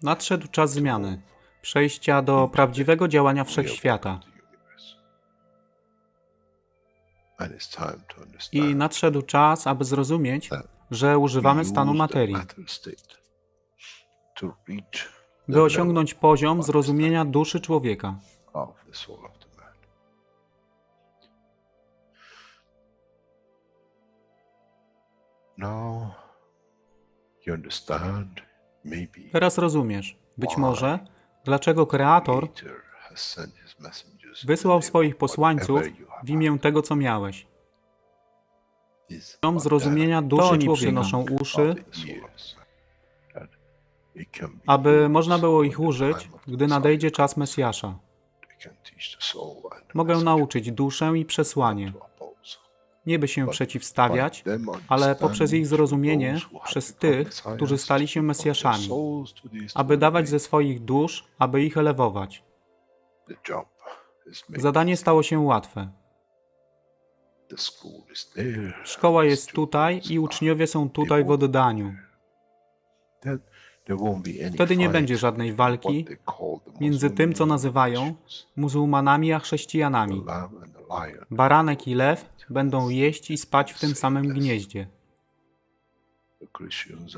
Nadszedł czas zmiany, przejścia do prawdziwego działania wszechświata. I nadszedł czas, aby zrozumieć, że używamy stanu materii, by osiągnąć poziom zrozumienia duszy człowieka. Teraz rozumiesz, być może, dlaczego Kreator wysłał swoich posłańców w imię tego, co miałeś. Poziom zrozumienia duszy człowieka przynoszą uszy, aby można było ich użyć, gdy nadejdzie czas Mesjasza. Mogę nauczyć duszę i przesłanie, nie by się przeciwstawiać, ale poprzez ich zrozumienie przez tych, którzy stali się Mesjaszami, aby dawać ze swoich dusz, aby ich elewować. Zadanie stało się łatwe. Szkoła jest tutaj i uczniowie są tutaj w oddaniu. Wtedy nie będzie żadnej walki między tym, co nazywają muzułmanami, a chrześcijanami. Baranek i lew będą jeść i spać w tym samym gnieździe.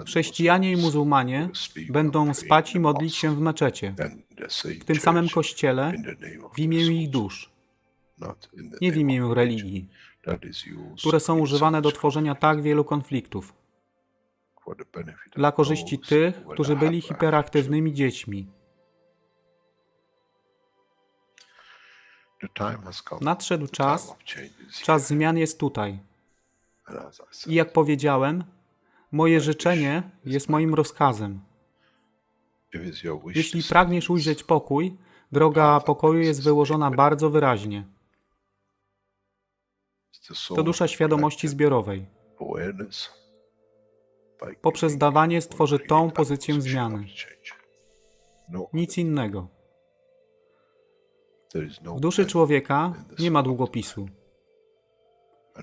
Chrześcijanie i muzułmanie będą spać i modlić się w meczecie, w tym samym kościele, w imię ich dusz, nie w imię religii, które są używane do tworzenia tak wielu konfliktów, dla korzyści tych, którzy byli hiperaktywnymi dziećmi. Nadszedł czas zmian jest tutaj. I jak powiedziałem, moje życzenie jest moim rozkazem. Jeśli pragniesz ujrzeć pokój, droga pokoju jest wyłożona bardzo wyraźnie. To dusza świadomości zbiorowej. Poprzez dawanie stworzy tą pozycję zmiany. Nic innego. W duszy człowieka nie ma długopisu.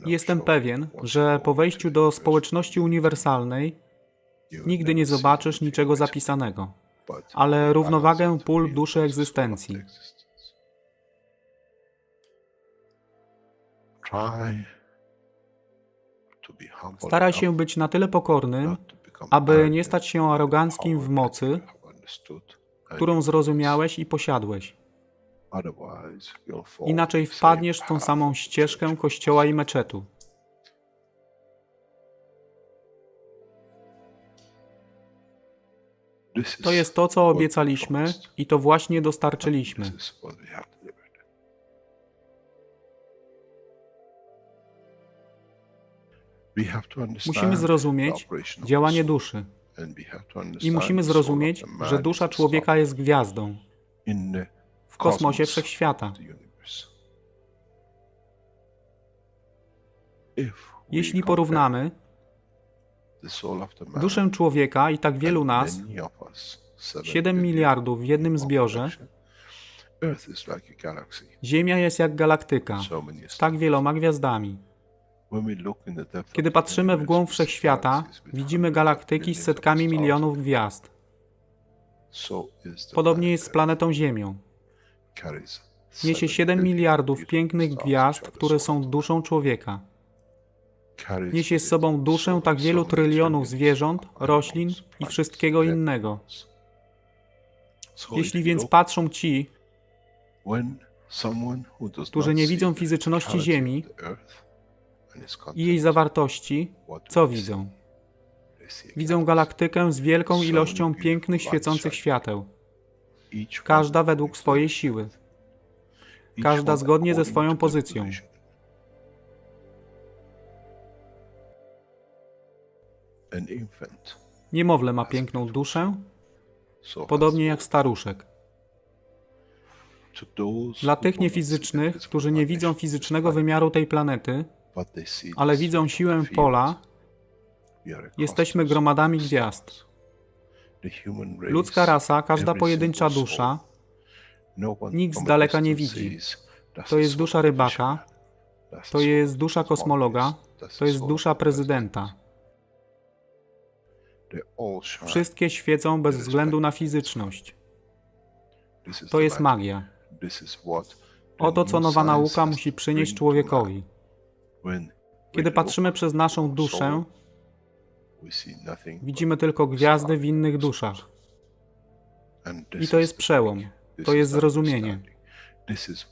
Jestem pewien, że po wejściu do społeczności uniwersalnej nigdy nie zobaczysz niczego zapisanego, ale równowagę pól duszy egzystencji. Staraj się być na tyle pokornym, aby nie stać się aroganckim w mocy, którą zrozumiałeś i posiadłeś. Inaczej wpadniesz w tą samą ścieżkę kościoła i meczetu. To jest to, co obiecaliśmy i to właśnie dostarczyliśmy. Musimy zrozumieć działanie duszy i musimy zrozumieć, że dusza człowieka jest gwiazdą w kosmosie wszechświata. Jeśli porównamy duszę człowieka i tak wielu nas, 7 miliardów w jednym zbiorze, Ziemia jest jak galaktyka z tak wieloma gwiazdami. Kiedy patrzymy w głąb wszechświata, widzimy galaktyki z setkami milionów gwiazd. Podobnie jest z planetą Ziemią. Niesie 7 miliardów pięknych gwiazd, które są duszą człowieka. Niesie z sobą duszę tak wielu trylionów zwierząt, roślin i wszystkiego innego. Jeśli więc patrzą ci, którzy nie widzą fizyczności Ziemi i jej zawartości, co widzą? Widzą galaktykę z wielką ilością pięknych, świecących świateł. Każda według swojej siły. Każda zgodnie ze swoją pozycją. Niemowlę ma piękną duszę, podobnie jak staruszek. Dla tych niefizycznych, którzy nie widzą fizycznego wymiaru tej planety, ale widzą siłę pola, jesteśmy gromadami gwiazd. Ludzka rasa, każda pojedyncza dusza, nikt z daleka nie widzi. To jest dusza rybaka, to jest dusza kosmologa, to jest dusza prezydenta. Wszystkie świecą bez względu na fizyczność. To jest magia. Oto co nowa nauka musi przynieść człowiekowi. Kiedy patrzymy przez naszą duszę, widzimy tylko gwiazdy w innych duszach. I to jest przełom, to jest zrozumienie.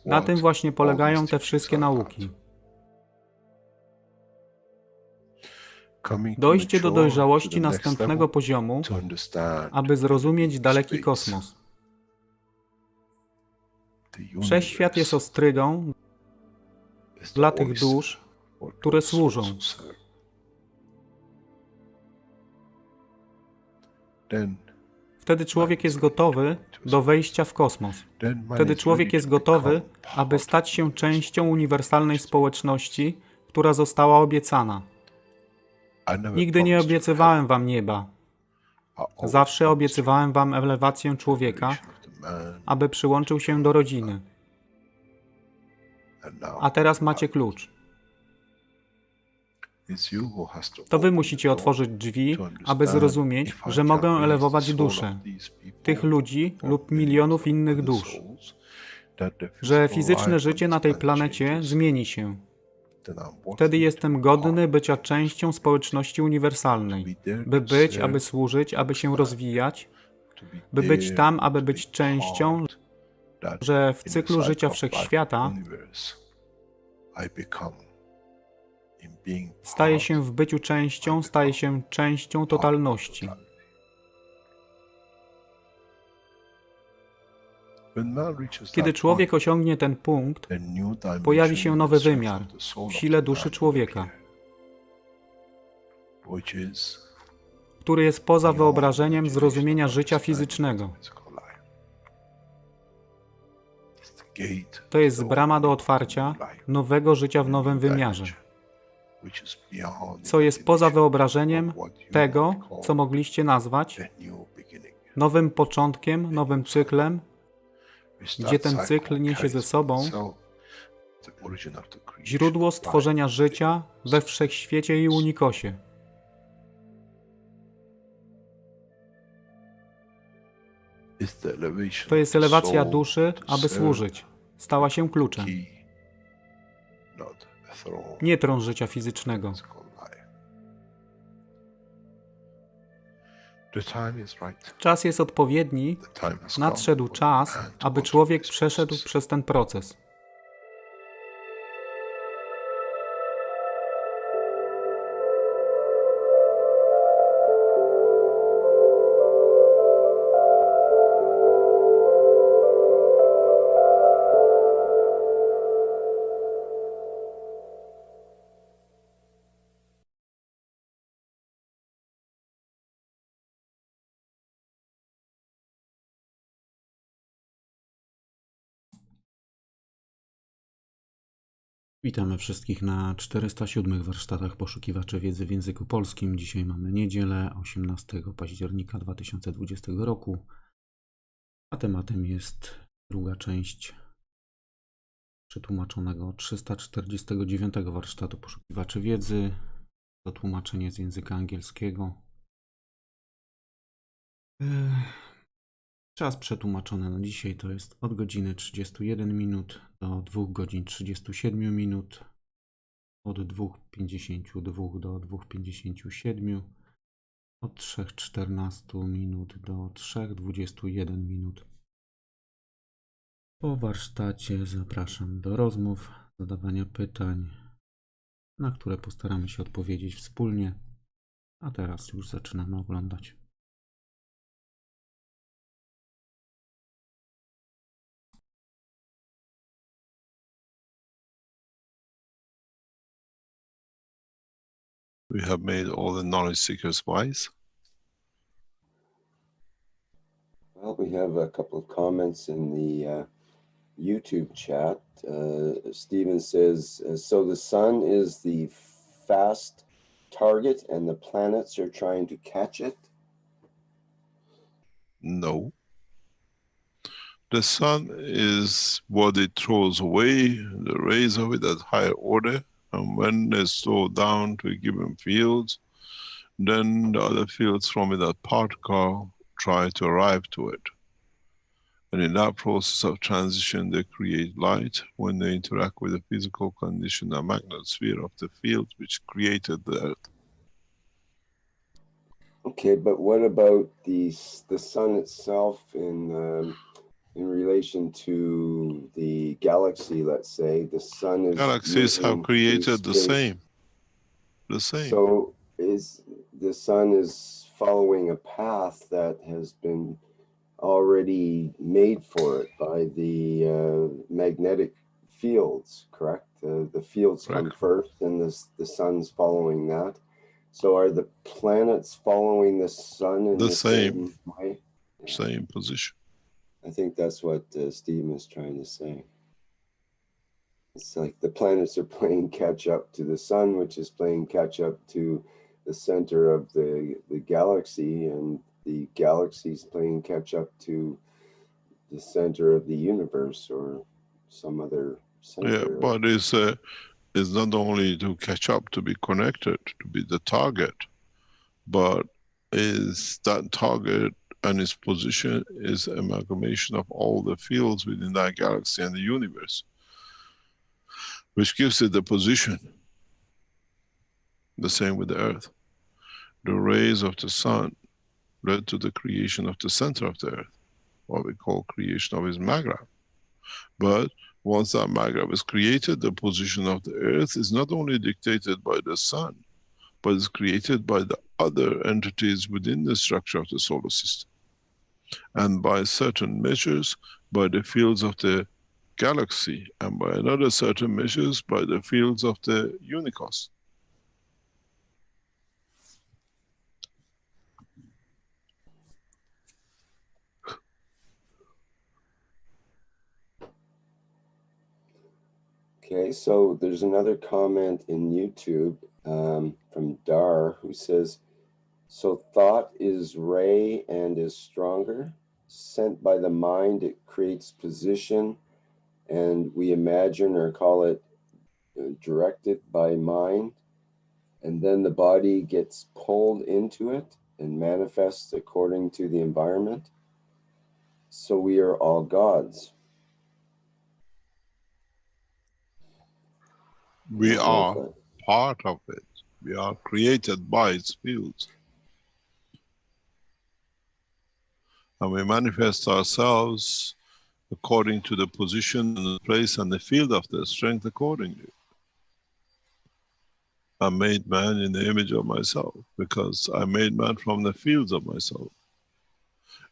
Na tym właśnie polegają te wszystkie nauki. Dojście do dojrzałości następnego poziomu, aby zrozumieć daleki kosmos. Wszechświat jest ostrygą dla tych dusz, które służą. Wtedy człowiek jest gotowy do wejścia w kosmos. Wtedy człowiek jest gotowy, aby stać się częścią uniwersalnej społeczności, która została obiecana. Nigdy nie obiecywałem wam nieba. Zawsze obiecywałem wam elewację człowieka, aby przyłączył się do rodziny. A teraz macie klucz. To wy musicie otworzyć drzwi, aby zrozumieć, że mogę elewować duszę tych ludzi lub milionów innych dusz, że fizyczne życie na tej planecie zmieni się. Wtedy jestem godny bycia częścią społeczności uniwersalnej, by być, aby służyć, aby się rozwijać, by być tam, aby być częścią, że w cyklu życia wszechświata staje się w byciu częścią, staje się częścią totalności. Kiedy człowiek osiągnie ten punkt, pojawi się nowy wymiar w sile duszy człowieka, który jest poza wyobrażeniem zrozumienia życia fizycznego. To jest brama do otwarcia nowego życia w nowym wymiarze, co jest poza wyobrażeniem tego, co mogliście nazwać nowym początkiem, nowym cyklem, gdzie ten cykl niesie ze sobą źródło stworzenia życia we wszechświecie i unikosie. To jest elewacja duszy, aby służyć. Stała się kluczem. Nie tron życia fizycznego. Czas jest odpowiedni, nadszedł czas, aby człowiek przeszedł przez ten proces. Witamy wszystkich na 407 warsztatach poszukiwaczy wiedzy w języku polskim. Dzisiaj mamy niedzielę, 18 października 2020 roku, a tematem jest druga część przetłumaczonego 349 warsztatu poszukiwaczy wiedzy, to tłumaczenie z języka angielskiego. Czas przetłumaczony na dzisiaj to jest od godziny 31 minut do 2 godzin 37 minut, od 2:52 do 2:57, od 3:14 minut do 3:21 minut. Po warsztacie zapraszam do rozmów, zadawania pytań, na które postaramy się odpowiedzieć wspólnie, a teraz już zaczynamy oglądać. We have made all the knowledge seekers wise. Well, we have a couple of comments in the YouTube chat. Stephen says, so the sun is the fast target and the planets are trying to catch it? No. The sun is what it throws away, the rays of it at higher order. And when they slow down to a given field, then the other fields from that particle try to arrive to it. And in that process of transition, they create light when they interact with the physical condition and magnetosphere of the field which created the Earth. Okay, but what about the sun itself in relation to the galaxy? Let's say the sun is Galaxies have moving created through the space. same. The same. So is the sun is following a path that has been already made for it by the magnetic fields, correct? The fields come Correct. first, and the sun's following that. So are the planets following the sun in The the same. same way? Yeah. Same position. I think that's what Stephen is trying to say. It's like the planets are playing catch up to the sun, which is playing catch up to the center of the galaxy, and the galaxy's playing catch up to the center of the universe or some other center. Yeah, but it's not only to catch up, to be connected, to be the target, but is that target and its position is amalgamation of all the fields within that galaxy and the universe, which gives it the position. The same with the Earth. The rays of the sun led to the creation of the center of the Earth, what we call creation of its magravs. But once that magrav is created, the position of the Earth is not only dictated by the sun, but is created by the other entities within the structure of the solar system. And by certain measures, by the fields of the galaxy, and by another certain measures, by the fields of the unicos. Okay, so there's another comment in YouTube from Dar who says, so thought is ray and is stronger. Sent by the mind, it creates position, and we imagine or call it directed by mind. And then the body gets pulled into it and manifests according to the environment. So we are all gods. We are part of it. We are created by its fields. And we manifest ourselves according to the position and the place and the field of the strength accordingly. I made man in the image of myself because I made man from the fields of myself.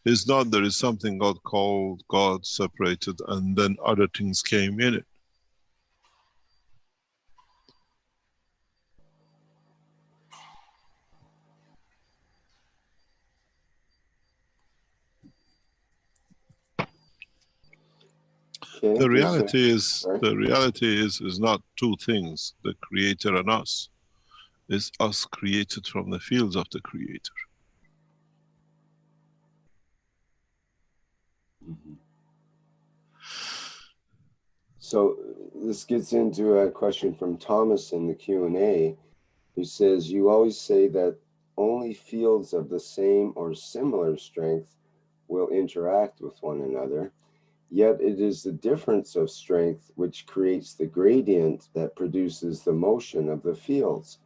It's not there is something God called, God separated, and then other things came in it. Okay, The reality is not two things, the creator and us. It's us created from the fields of the creator. Mm-hmm. So this gets into a question from Thomas in the Q&A, who says, you always say that only fields of the same or similar strength will interact with one another. Yet it is the difference of strength which creates the gradient that produces the motion of the fields.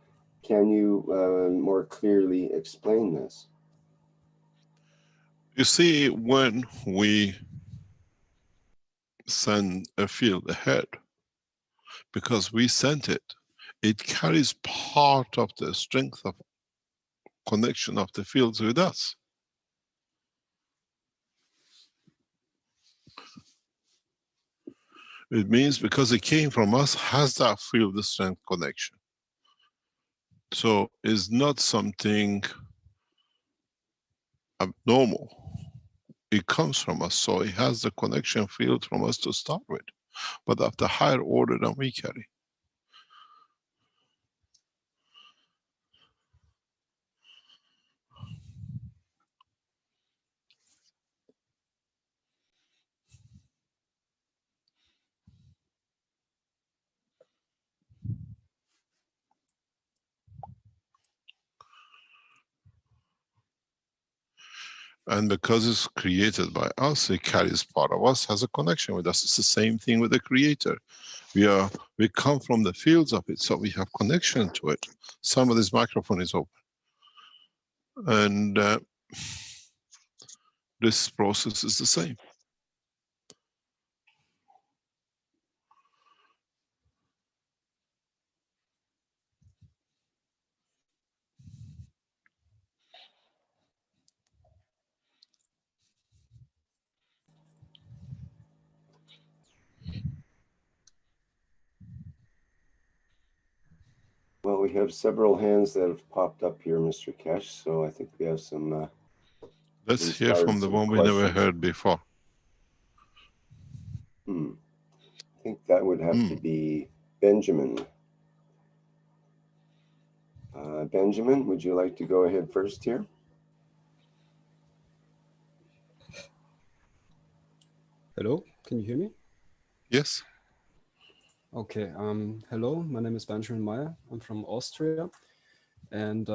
Can you more clearly explain this? You see, when we send a field ahead, because we sent it, it carries part of the strength of connection of the fields with us. It means because it came from us, has that field strength connection. So it's not something abnormal. It comes from us, so it has the connection field from us to start with, but of the higher order than we carry. And because it's created by us, it carries part of us, has a connection with us. It's the same thing with the creator. We come from the fields of it, so we have connection to it. Somebody's microphone is open. And this process is the same. Well, we have several hands that have popped up here, Mr. Keshe, so I think we have some... Let's hear from the one we never heard before. I think that would have to be Benjamin. Benjamin, would you like to go ahead first here? Hello, can you hear me? Yes. Okay, hello, my name is Benjamin Meyer. I'm from Austria, and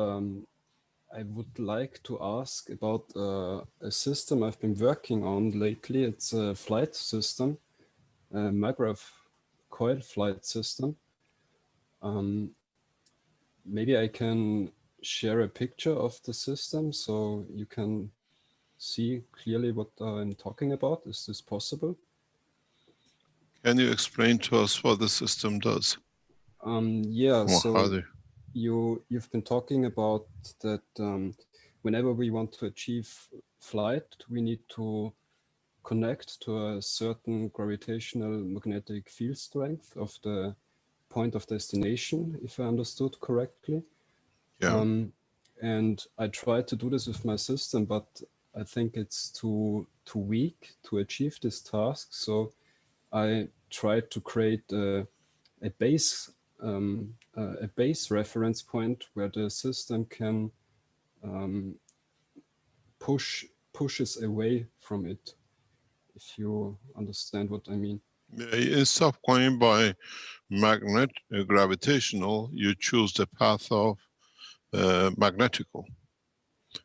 I would like to ask about a system I've been working on lately. It's a flight system, a Maglev coil flight system. Maybe I can share a picture of the system so you can see clearly what I'm talking about. Is this possible? Can you explain to us what the system does? Yeah, Or so you've been talking about that whenever we want to achieve flight, we need to connect to a certain gravitational magnetic field strength of the point of destination, if I understood correctly. Yeah. And I tried to do this with my system, but I think it's too weak to achieve this task. So I tried to create a base reference point where the system can pushes away from it, if you understand what I mean. Instead of going by gravitational, you choose the path of magnetical.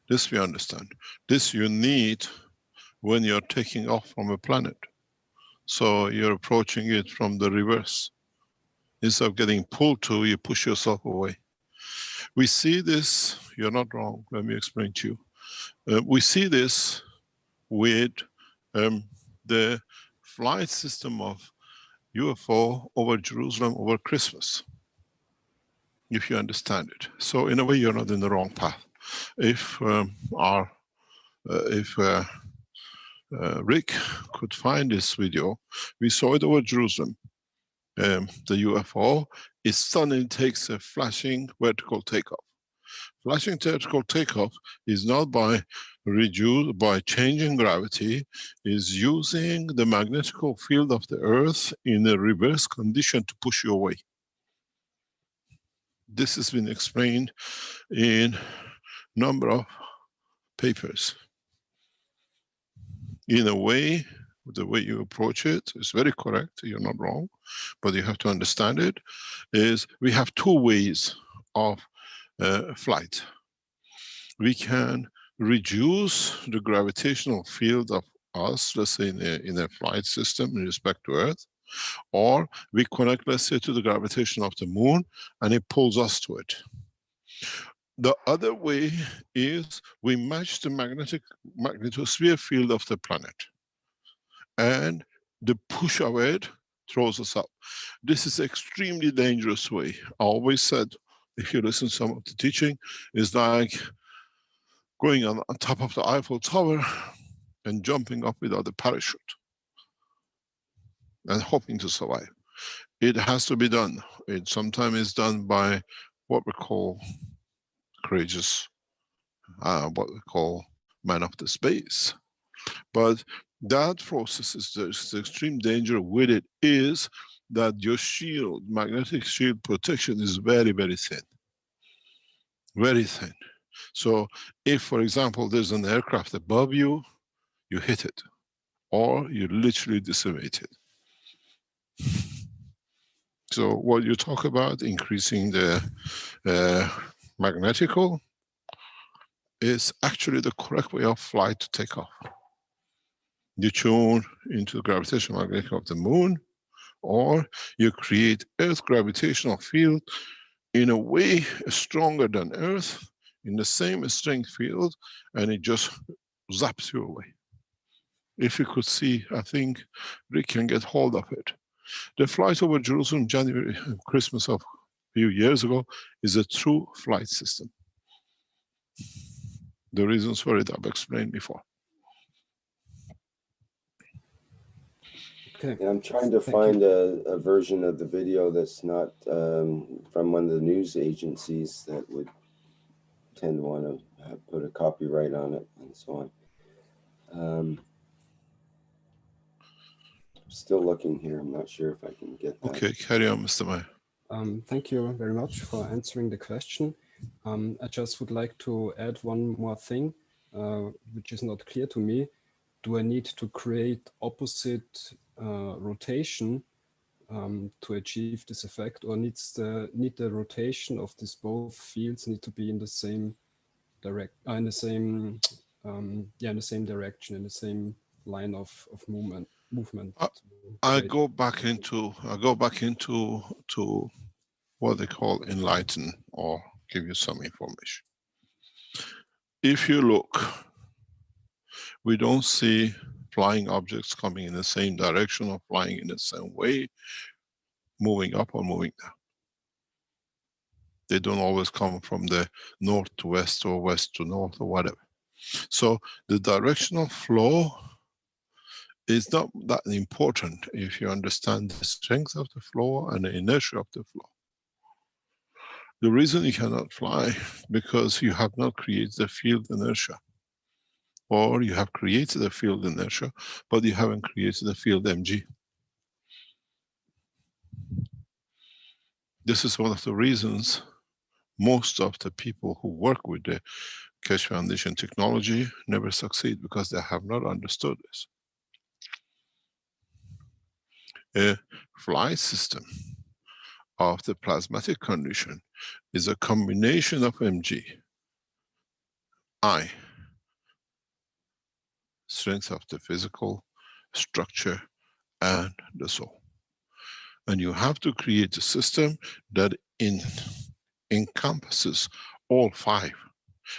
This we understand. This you need when you're taking off from a planet. So you're approaching it from the reverse. Instead of getting pulled to, you push yourself away. We see this, you're not wrong, let me explain to you. We see this with the flight system of UFO over Jerusalem over Christmas, if you understand it. So in a way, you're not in the wrong path. If Rick could find this video, we saw it over Jerusalem. The UFO, it suddenly takes a flashing vertical takeoff. Flashing vertical takeoff is not by changing gravity, is using the magnetical field of the Earth in a reverse condition to push you away. This has been explained in a number of papers. In a way, the way you approach it is very correct, you're not wrong, but you have to understand it, is we have two ways of flight. We can reduce the gravitational field of us, let's say in a flight system in respect to Earth, or we connect, let's say, to the gravitation of the moon and it pulls us to it. The other way is we match the magnetosphere field of the planet, and the push of it throws us up. This is extremely dangerous way. I always said, if you listen to some of the teaching, it's like going on top of the Eiffel Tower and jumping up without a parachute and hoping to survive. It has to be done. It sometimes is done by what we call courageous, what we call man of the space. But that process is the extreme danger with it is that your shield, magnetic shield protection is very, very thin. Very thin. So if, for example, there's an aircraft above you, you hit it, or you literally decimate it. So what you talk about, increasing the magnetical, is actually the correct way of flight to take off. You tune into the gravitational magnetic of the moon, or you create Earth gravitational field in a way stronger than Earth, in the same strength field, and it just zaps you away. If you could see, I think Rick can get hold of it. The flight over Jerusalem, January, Christmas of a few years ago, is a true flight system. The reasons for it I've explained before. Okay. And I'm trying to find a version of the video that's not from one of the news agencies that would tend to want to put a copyright on it and so on. Still looking here. I'm not sure if I can get that. Okay, carry on, Mr. Meyer. Thank you very much for answering the question. I just would like to add one more thing, which is not clear to me. Do I need to create opposite rotation to achieve this effect, or need the rotation of these both fields need to be in the same in the same direction, in the same line of movement? I go back into what they call enlighten, or give you some information. If you look, we don't see flying objects coming in the same direction or flying in the same way, moving up or moving down. They don't always come from the north to west or west to north or whatever. So the directional flow is not that important if you understand the strength of the flow and the inertia of the flow. The reason you cannot fly, because you have not created the field inertia. Or you have created a field inertia, but you haven't created a field mg. This is one of the reasons most of the people who work with the Keshe Foundation technology never succeed, because they have not understood this. A flight system of the plasmatic condition is a combination of mg, I, strength of the physical structure, and the soul. And you have to create a system that encompasses all five.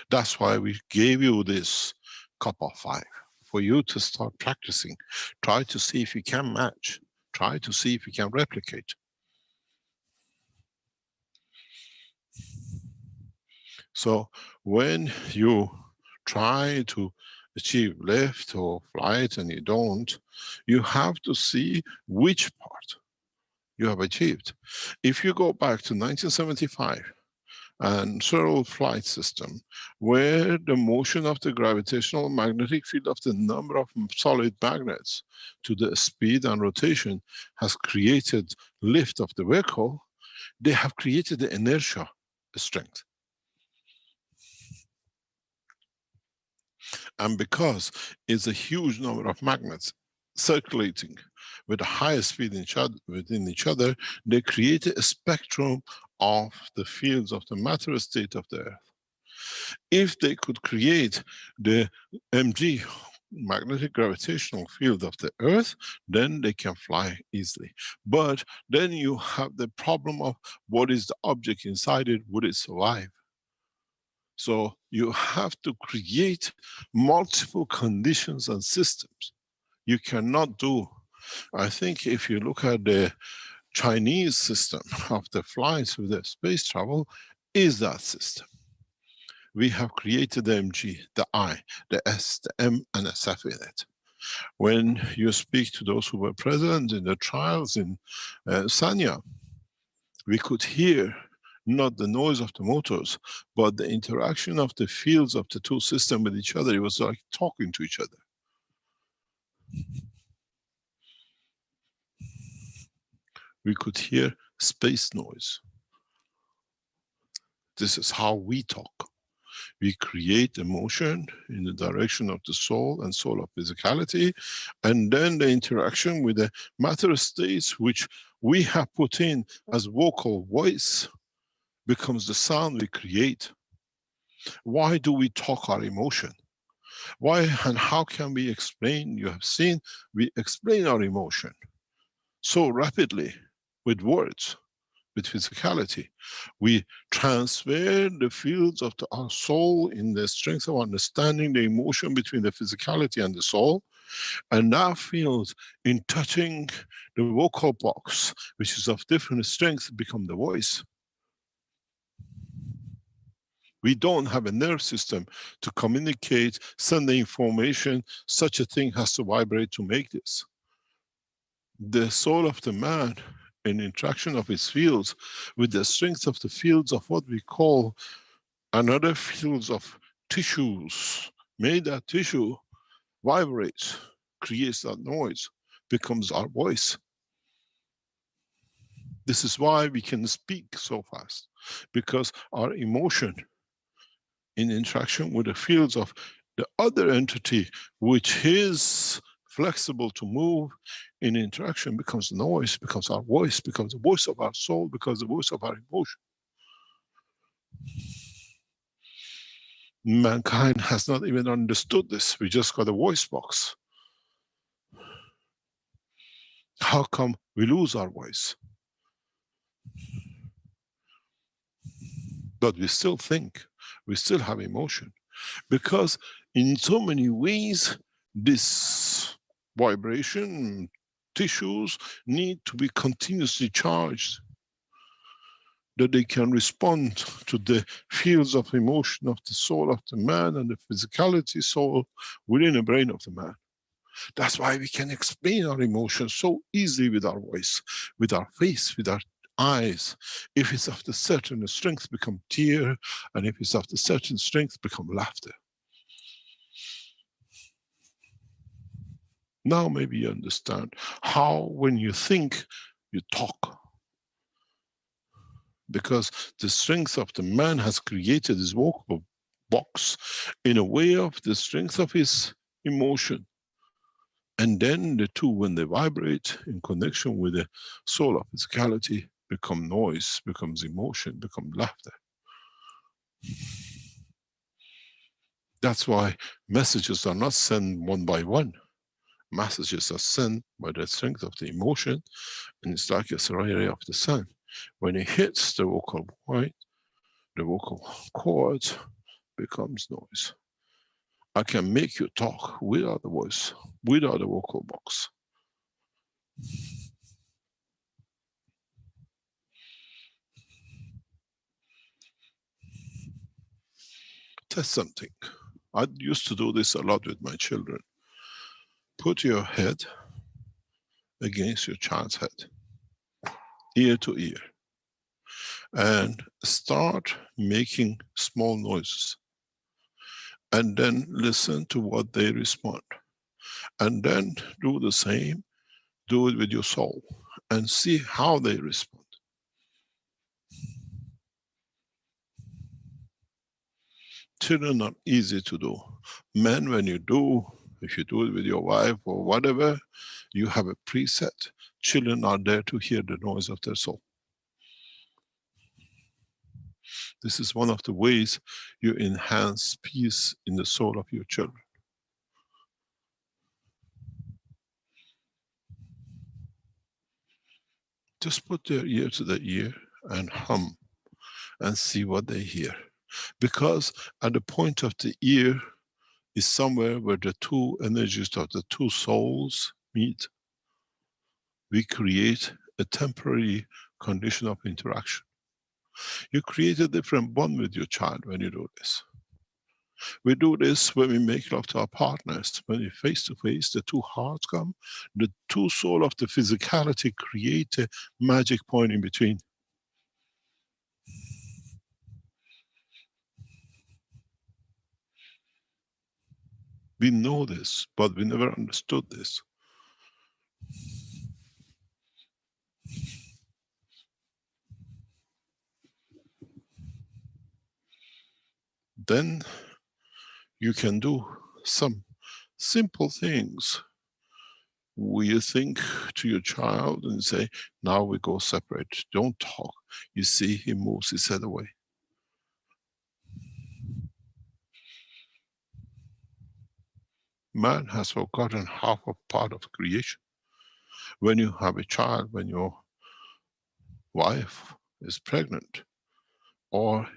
That's why we gave you this cup of five, for you to start practicing. Try to see if you can match. Try to see if you can replicate. So when you try to achieve lift or flight and you don't, you have to see which part you have achieved. If you go back to 1975 and Searle flight system, where the motion of the gravitational magnetic field of the number of solid magnets to the speed and rotation has created lift of the vehicle, they have created the inertia strength. And because it's a huge number of magnets circulating with a higher speed within each other, they create a spectrum of the fields of the matter state of the Earth. If they could create the mg, magnetic gravitational field of the Earth, then they can fly easily. But then you have the problem of what is the object inside it, would it survive? So you have to create multiple conditions and systems. You cannot do, I think if you look at the Chinese system of the flights with the space travel, is that system. We have created the mg, the I, the S, the M, and the SF in it. When you speak to those who were present in the trials in Sanya, we could hear not the noise of the motors, but the interaction of the fields of the two systems with each other. It was like talking to each other. We could hear space noise. This is how we talk. We create emotion in the direction of the soul and soul of physicality, and then the interaction with the matter states which we have put in as vocal voice becomes the sound we create. Why do we talk our emotion? Why and how can we explain? You have seen, we explain our emotion so rapidly with words, with physicality. We transfer the fields of our soul in the strength of understanding the emotion between the physicality and the soul. And that field in touching the vocal box, which is of different strength, become the voice. We don't have a nerve system to communicate, send the information. Such a thing has to vibrate to make this. The soul of the man, in interaction of his fields, with the strength of the fields of what we call another fields of tissues, made that tissue vibrates, creates that noise, becomes our voice. This is why we can speak so fast, because our emotion in interaction with the fields of the other entity, which is flexible to move in interaction, becomes noise, becomes our voice, becomes the voice of our soul, becomes the voice of our emotion. Mankind has not even understood this. We just got a voice box. How come we lose our voice? But we still think, we still have emotion. Because in so many ways, this vibration, tissues need to be continuously charged, that they can respond to the fields of emotion of the soul of the man and the physicality soul within the brain of the man. That's why we can explain our emotions so easily with our voice, with our face, with our eyes. If it's of the certain strength, become tear, and if it's of the certain strength, become laughter. Now maybe you understand how when you think, you talk. Because the strength of the man has created his vocal box in a way of the strength of his emotion. And then the two, when they vibrate in connection with the soul of physicality, become noise, becomes emotion, become laughter. That's why messages are not sent one by one. Messages are sent by the strength of the emotion, and it's like a ray of the sun. When it hits the vocal point, the vocal cords becomes noise. I can make you talk without the voice, without the vocal box. Test something. I used to do this a lot with my children. Put your head against your child's head, ear to ear, and start making small noises. And then listen to what they respond. And then do the same, do it with your soul, and see how they respond. Children are easy to do. Men, when you do, if you do it with your wife or whatever, you have a preset. Children are there to hear the noise of their soul. This is one of the ways you enhance peace in the soul of your children. Just put their ear to the ear and hum and see what they hear. Because at the point of the ear is somewhere where the two energies of the two souls meet. We create a temporary condition of interaction. You create a different bond with your child when you do this. We do this when we make love to our partners. When we face to face, the two hearts come, the two souls of the physicality create a magic point in between. We know this, but we never understood this. Then you can do some simple things where you think to your child and say, now we go separate, don't talk. You see, he moves his head away. Man has forgotten half a part of creation. When you have a child, when your wife is pregnant, or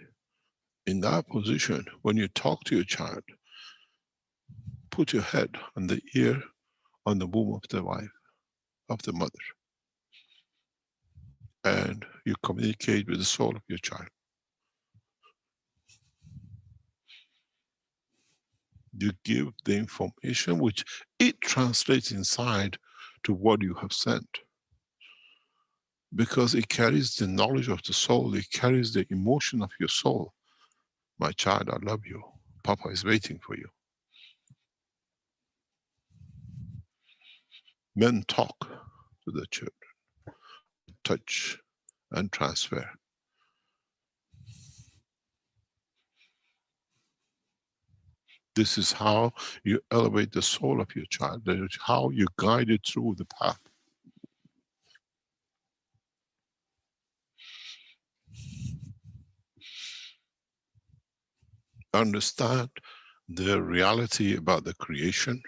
in that position, when you talk to your child, put your head on the ear, on the womb of the wife, of the mother, and you communicate with the soul of your child. You give the information which it translates inside to what you have sent. Because it carries the knowledge of the soul, it carries the emotion of your soul. My child, I love you. Papa is waiting for you. Men talk to the children, touch and transfer. This is how you elevate the soul of your child. That is how you guide it through the path. Understand the reality about the creation,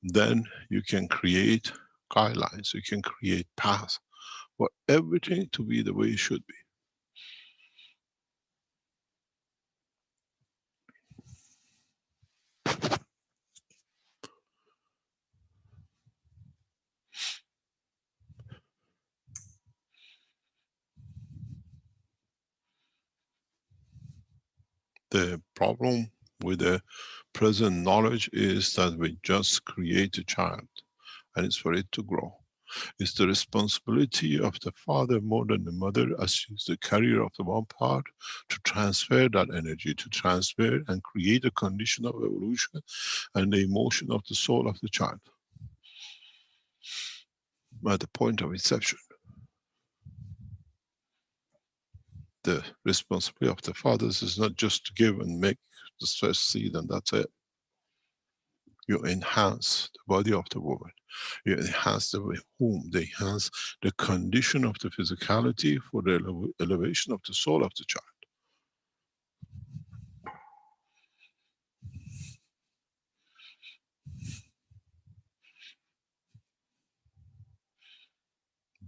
then you can create guidelines, you can create paths for everything to be the way it should be. The problem with the present knowledge is that we just create a child and it's for it to grow. It's the responsibility of the father more than the mother, as she's the carrier of the one part, to transfer that energy, to transfer and create a condition of evolution and the emotion of the soul of the child at the point of inception. The responsibility of the fathers is not just to give and make the first seed and that's it. You enhance the body of the woman. You enhance the womb. They enhance the condition of the physicality for the elevation of the soul of the child.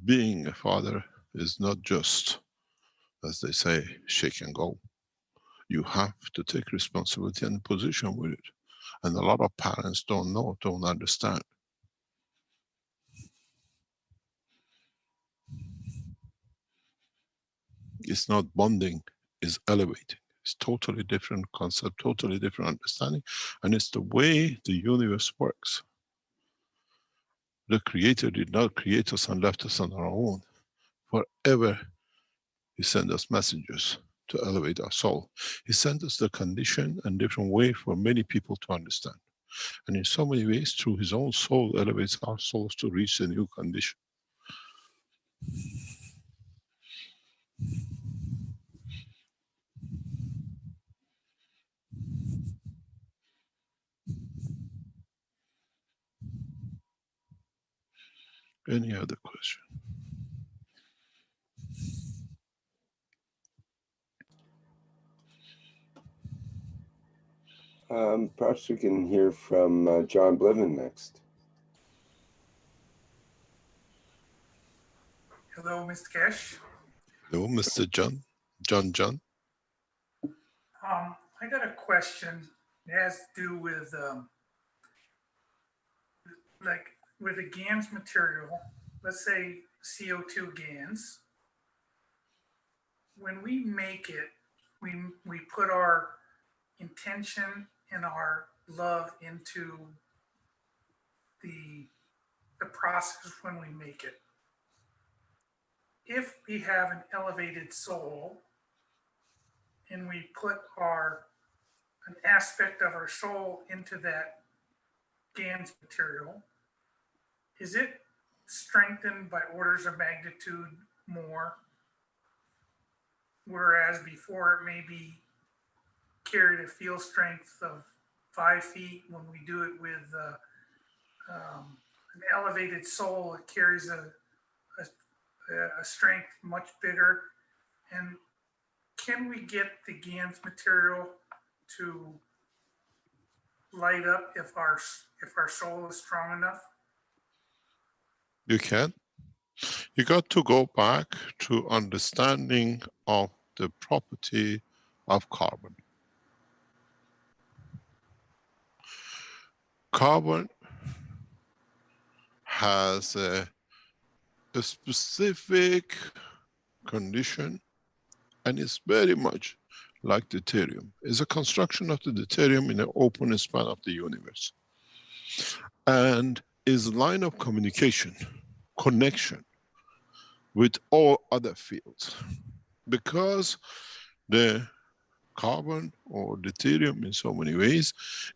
Being a father is not just, as they say, shake and go. You have to take responsibility and position with it. And a lot of parents don't know, don't understand. It's not bonding, it's elevating. It's totally different concept, totally different understanding. And it's the way the universe works. The Creator did not create us and left us on our own. Forever, He sent us messengers to elevate our soul. He sent us the condition and different way for many people to understand. And in so many ways, through His own soul, elevates our souls to reach a new condition. Any other question? Perhaps we can hear from John Bliven next. Hello, Mr. Keshe. Hello, Mr. John. John. I got a question. It has to do with like with the GANs material, let's say CO2 GANs. When we make it, we put our intention and our love into the process when we make it. If we have an elevated soul and we put an aspect of our soul into that GANs material, is it strengthened by orders of magnitude more? Whereas before it may be carried a field strength of 5 feet, when we do it with an elevated soul, it carries a strength much bigger. And can we get the GANs material to light up if our soul is strong enough? You can. You got to go back to understanding of the property of carbon. Carbon has a specific condition, and it's very much like deuterium. It's a construction of the deuterium in an open span of the universe, and is a line of communication, connection with all other fields, because the carbon or deuterium in so many ways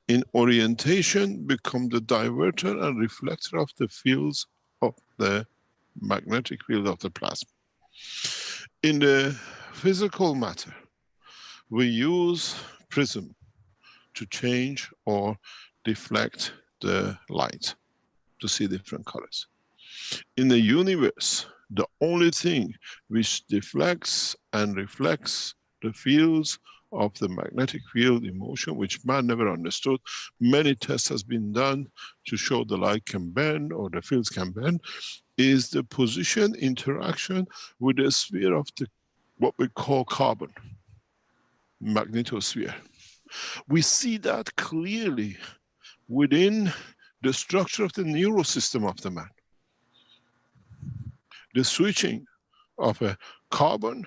in orientation become the diverter and reflector of the fields of the magnetic field of the plasma. In the physical matter, we use prism to change or deflect the light to see different colors. In the universe, the only thing which deflects and reflects the fields of the magnetic field in motion, which man never understood. Many tests has been done to show the light can bend or the fields can bend, is the position interaction with the sphere of the, what we call carbon, magnetosphere. We see that clearly within the structure of the neural system of the man. The switching of a carbon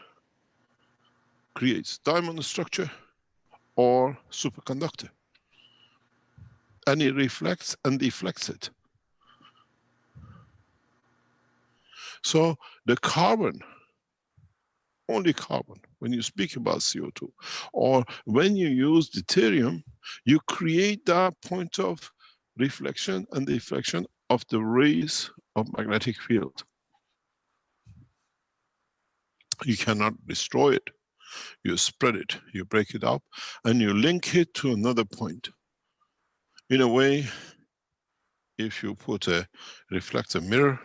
creates diamond structure or superconductor, and it reflects and deflects it. So the carbon, only carbon, when you speak about CO2, or when you use deuterium, you create that point of reflection and deflection of the rays of magnetic field. You cannot destroy it. You spread it, you break it up, and you link it to another point. In a way, if you put a reflector mirror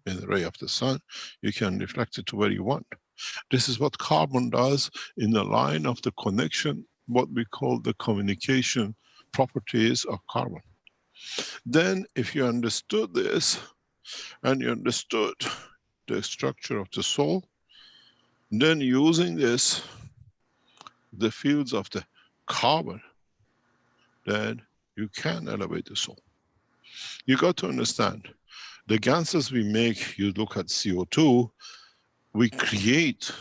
in the ray of the sun, you can reflect it to where you want. This is what carbon does in the line of the connection, what we call the communication properties of carbon. Then, if you understood this, and you understood the structure of the soul, then using this, the fields of the carbon, then you can elevate the soul. You got to understand, the gases we make, you look at CO2, we create,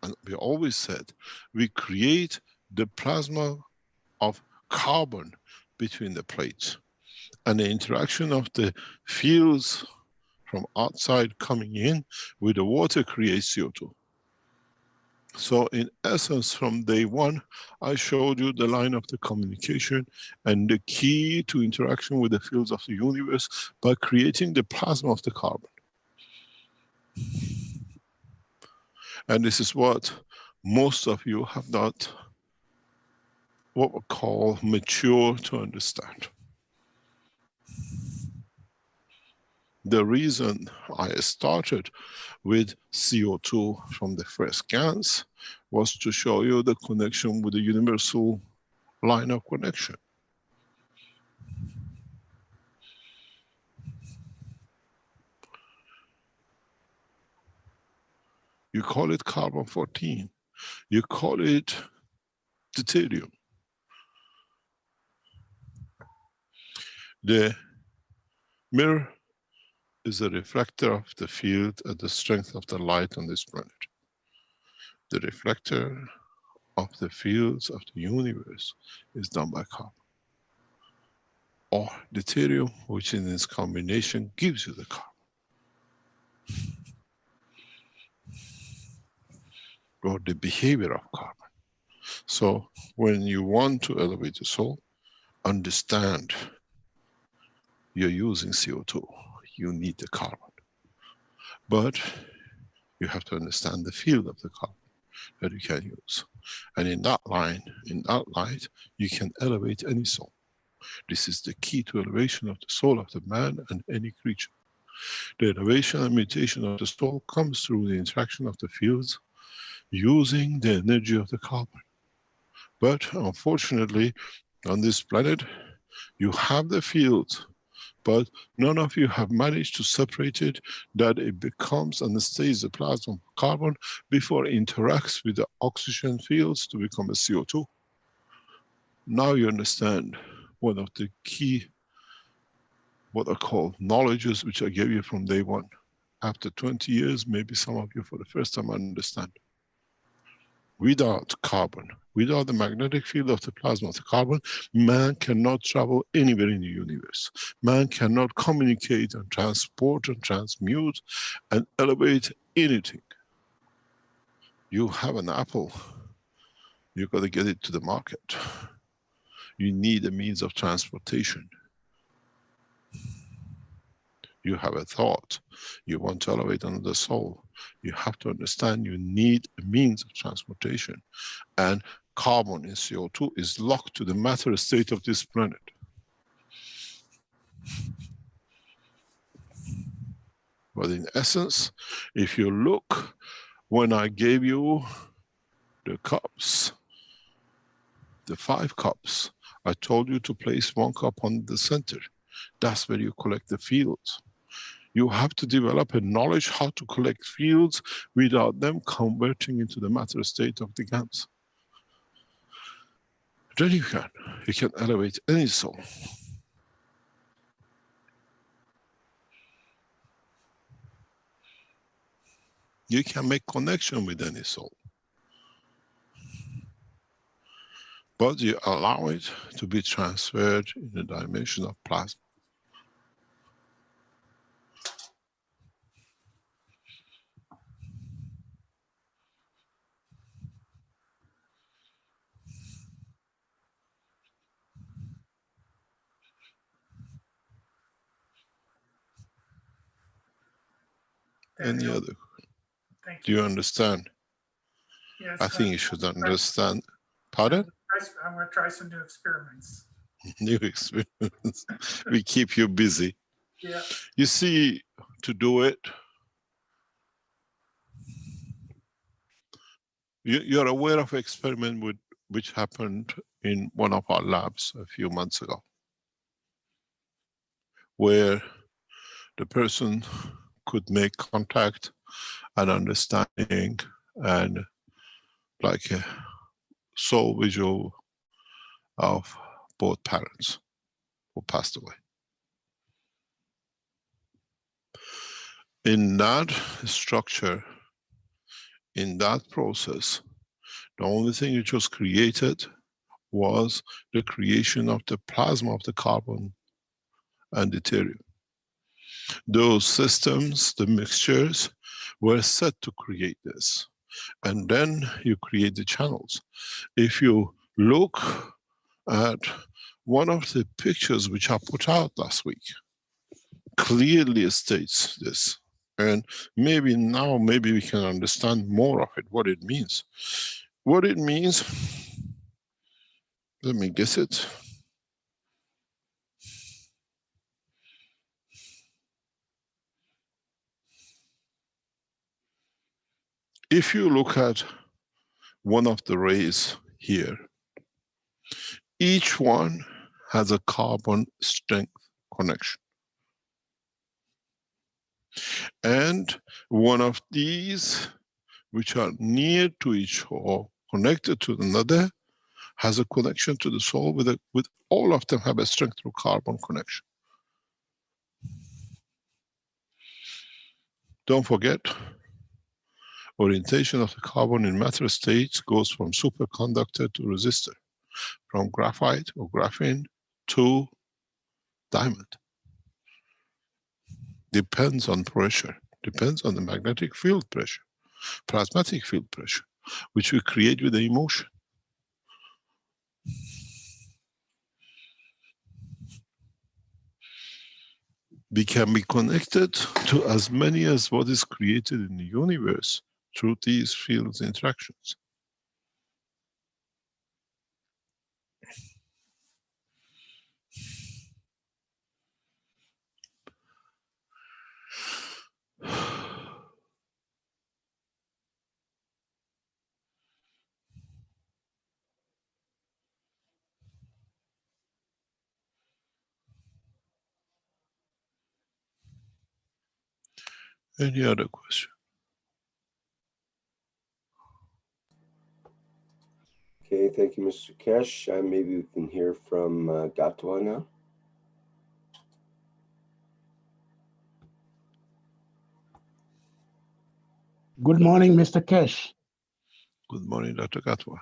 and we always said, we create the plasma of carbon between the plates. And the interaction of the fields from outside coming in with the water creates CO2. So in essence, from day one, I showed you the line of the communication and the key to interaction with the fields of the universe by creating the plasma of the carbon. And this is what most of you have not, what we call, mature to understand. The reason I started with CO2 from the first gas was to show you the connection with the universal line of connection. You call it carbon-14. You call it deuterium. The mirror is a reflector of the field at the strength of the light on this planet. The reflector of the fields of the universe is done by carbon. Or deuterium, which in its combination gives you the carbon. Or the behavior of carbon. So when you want to elevate the soul, understand you're using CO2. You need the carbon. But you have to understand the field of the carbon that you can use. And in that line, in that light, you can elevate any soul. This is the key to elevation of the soul of the man and any creature. The elevation and mutation of the soul comes through the interaction of the fields using the energy of the carbon. But unfortunately, On this planet, you have the field, but none of you have managed to separate it, that it becomes and stays a plasma of carbon before it interacts with the oxygen fields to become a CO2. Now you understand one of the key, what I call knowledges, which I gave you from day one. After 20 years, maybe some of you for the first time understand. Without carbon, without the magnetic field of the plasma of the carbon, man cannot travel anywhere in the universe. Man cannot communicate and transport and transmute and elevate anything. You have an apple, you got to get it to the market. You need a means of transportation. You have a thought, you want to elevate another soul. You have to understand you need a means of transportation. And carbon in CO2 is locked to the matter state of this planet. But in essence, if you look, when I gave you the cups, the 5 cups, I told you to place 1 cup on the center. That's where you collect the fields. You have to develop a knowledge how to collect fields without them converting into the matter state of the GANs. Then you can elevate any soul. You can make connection with any soul. But you allow it to be transferred in the dimension of plasma. Any other? Thank Do you understand? Yes, I think you should understand. Pardon? I'm going to try some new experiments. New experience. We keep you busy. Yeah. You see, to do it, you're aware of an experiment which happened in one of our labs a few months ago, where the person could make contact and understanding and like a soul visual of both parents who passed away. In that structure, in that process, the only thing you just created was the creation of the plasma of the carbon and deuterium. Those systems, the mixtures, were set to create this. And then you create the channels. If you look at one of the pictures which I put out last week, clearly states this. And maybe now, maybe we can understand more of it, what it means. What it means, let me guess it. If you look at one of the rays here, each one has a carbon strength connection. And one of these, which are near to each or connected to another, has a connection to the soul with all of them have a strength through carbon connection. Don't forget, orientation of the carbon in matter states goes from superconductor to resistor, from graphite or graphene to diamond. Depends on pressure, depends on the magnetic field pressure, plasmatic field pressure, which we create with the emotion. We can be connected to as many as what is created in the universe through these fields interactions. Any other question? Okay, thank you, Mr. Keshe. Maybe we can hear from Gatwa now. Good morning, Mr. Keshe. Good morning, Dr. Gatwa.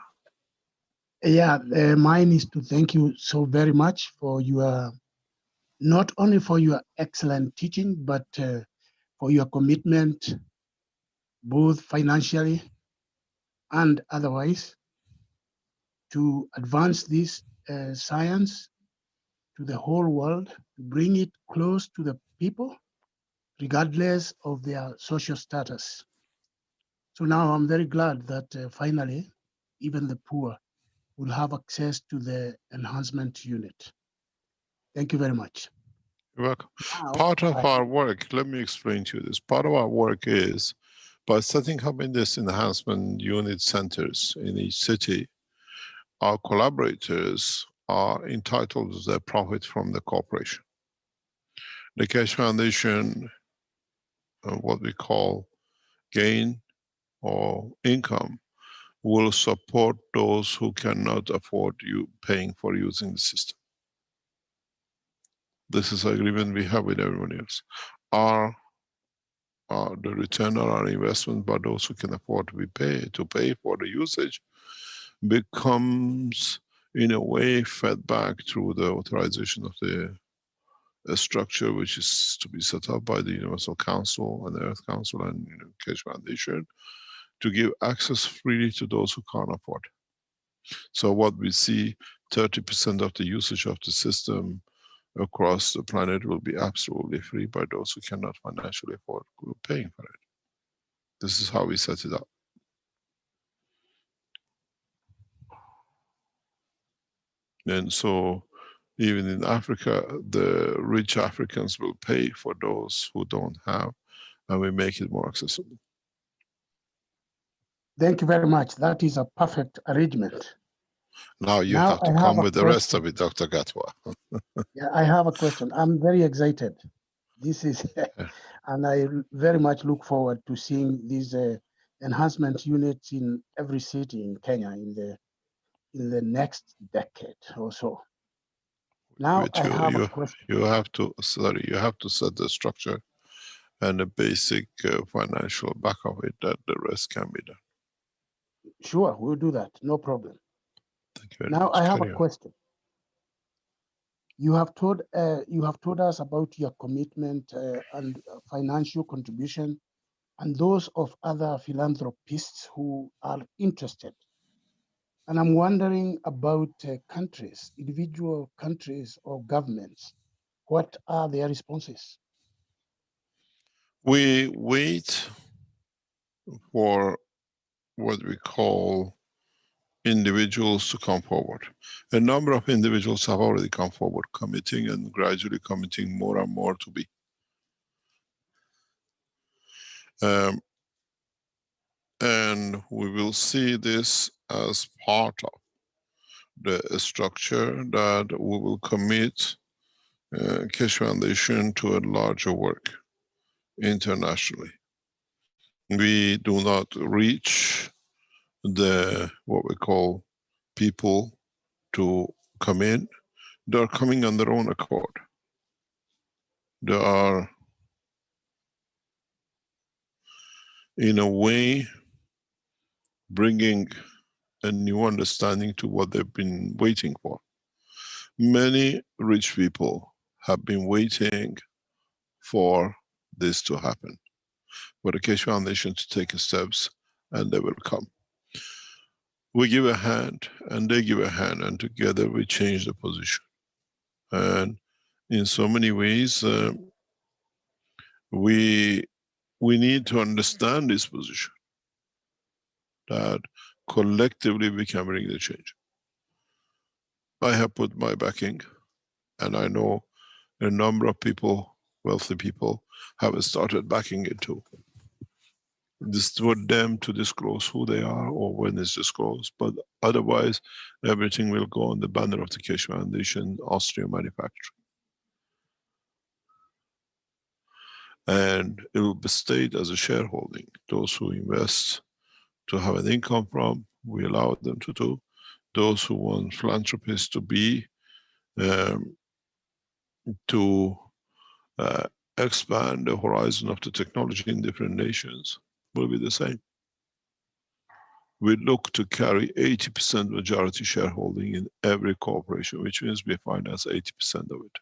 Yeah, mine is to thank you so very much for your, not only for your excellent teaching, but for your commitment, both financially and otherwise, to advance this science to the whole world, to bring it close to the people, regardless of their social status. So now I'm very glad that finally, even the poor will have access to the enhancement unit. Thank you very much. You're welcome. Now, Part of our work, let me explain to you this. Part of our work is by setting up in this enhancement unit centers in each city, our collaborators are entitled to their profit from the corporation. The Keshe Foundation, what we call gain or income, will support those who cannot afford you paying for using the system. This is an agreement we have with everyone else. The return on our investment by those who can afford to pay for the usage becomes in a way fed back through the authorization of the structure which is to be set up by the Universal Council and the Earth Council and Keshe Foundation to give access freely to those who can't afford. So what we see, 30% of the usage of the system across the planet will be absolutely free by those who cannot financially afford paying for it. This is how we set it up. And so even in Africa, the rich Africans will pay for those who don't have, and we make it more accessible. thank you very much. That is a perfect arrangement. Now you Now have to I have come a with the rest of question. it, Dr. Gatwa. Yeah, I have a question. I'm very excited. This is, and I very much look forward to seeing these enhancement units in every city in Kenya in the next decade or so. Now I have a question. You have to set the structure and the basic financial back of it, that the rest can be done. Sure, we'll do that. No problem. Thank you very Now much. I have a Carry on. question. You have told us about your commitment and financial contribution, and those of other philanthropists who are interested. And I'm wondering about countries, individual countries or governments. What are their responses? We wait for what we call individuals to come forward. A number of individuals have already come forward, committing and gradually committing more and more to be. And we will see this as part of the structure that we will commit Keshe Foundation to a larger work internationally. We do not reach what we call people to come in. They are coming on their own accord. They are, in a way, bringing a new understanding to what they've been waiting for. Many rich people have been waiting for this to happen, for the Keshe Foundation to take steps, and they will come. We give a hand and they give a hand, and together we change the position. And in so many ways, we need to understand this position, that collectively we can bring the change. I have put my backing, and I know a number of people, wealthy people, have started backing it too. This is for them to disclose who they are or when it's disclosed, but otherwise everything will go on the banner of the Keshe Foundation, Austria manufacturing. and it will be stayed as a shareholding. Those who invest to have an income from, we allow them to do. Those who want philanthropists to be, to expand the horizon of the technology in different nations, will be the same. We look to carry 80% majority shareholding in every corporation, which means we finance 80% of it.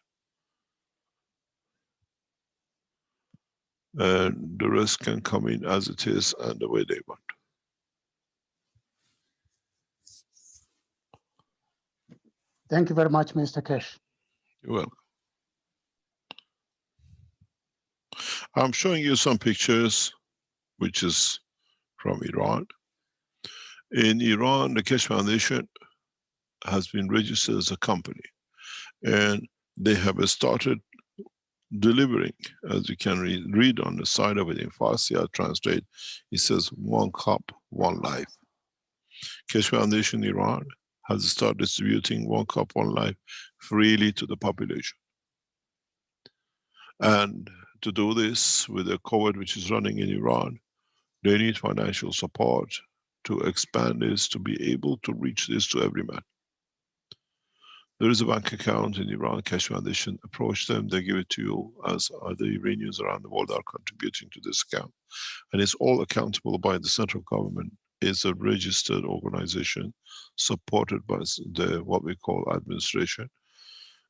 And the rest can come in as it is and the way they want. Thank you very much, Mr. Keshe. You're welcome. I'm showing you some pictures, which is from Iran. In Iran, the Keshe Foundation has been registered as a company, and they have started delivering, as you can read on the side of it in Farsi, I'll translate, it says 1 cup, 1 life. Keshe Foundation Iran has started distributing 1 cup, 1 life freely to the population. And to do this with the COVID which is running in Iran, they need financial support to expand this, to be able to reach this to every man. There is a bank account in Iran. Keshe Foundation approach them, they give it to you, as other Iranians around the world are contributing to this account. And it's all accountable by the central government. It's a registered organization supported by the what we call administration.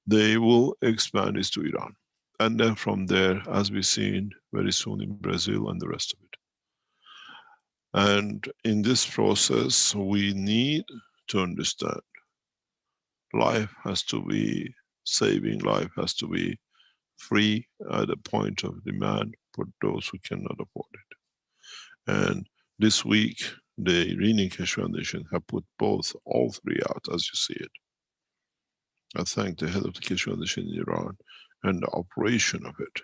They will expand this to Iran. And then from there, as we've seen very soon in Brazil and the rest of it. And in this process, we need to understand life has to be, saving life has to be free at the point of demand for those who cannot afford it. And this week, the Iranian Keshe Foundation have put all three out, as you see it. I thank the head of the Keshe Foundation in Iran and the operation of it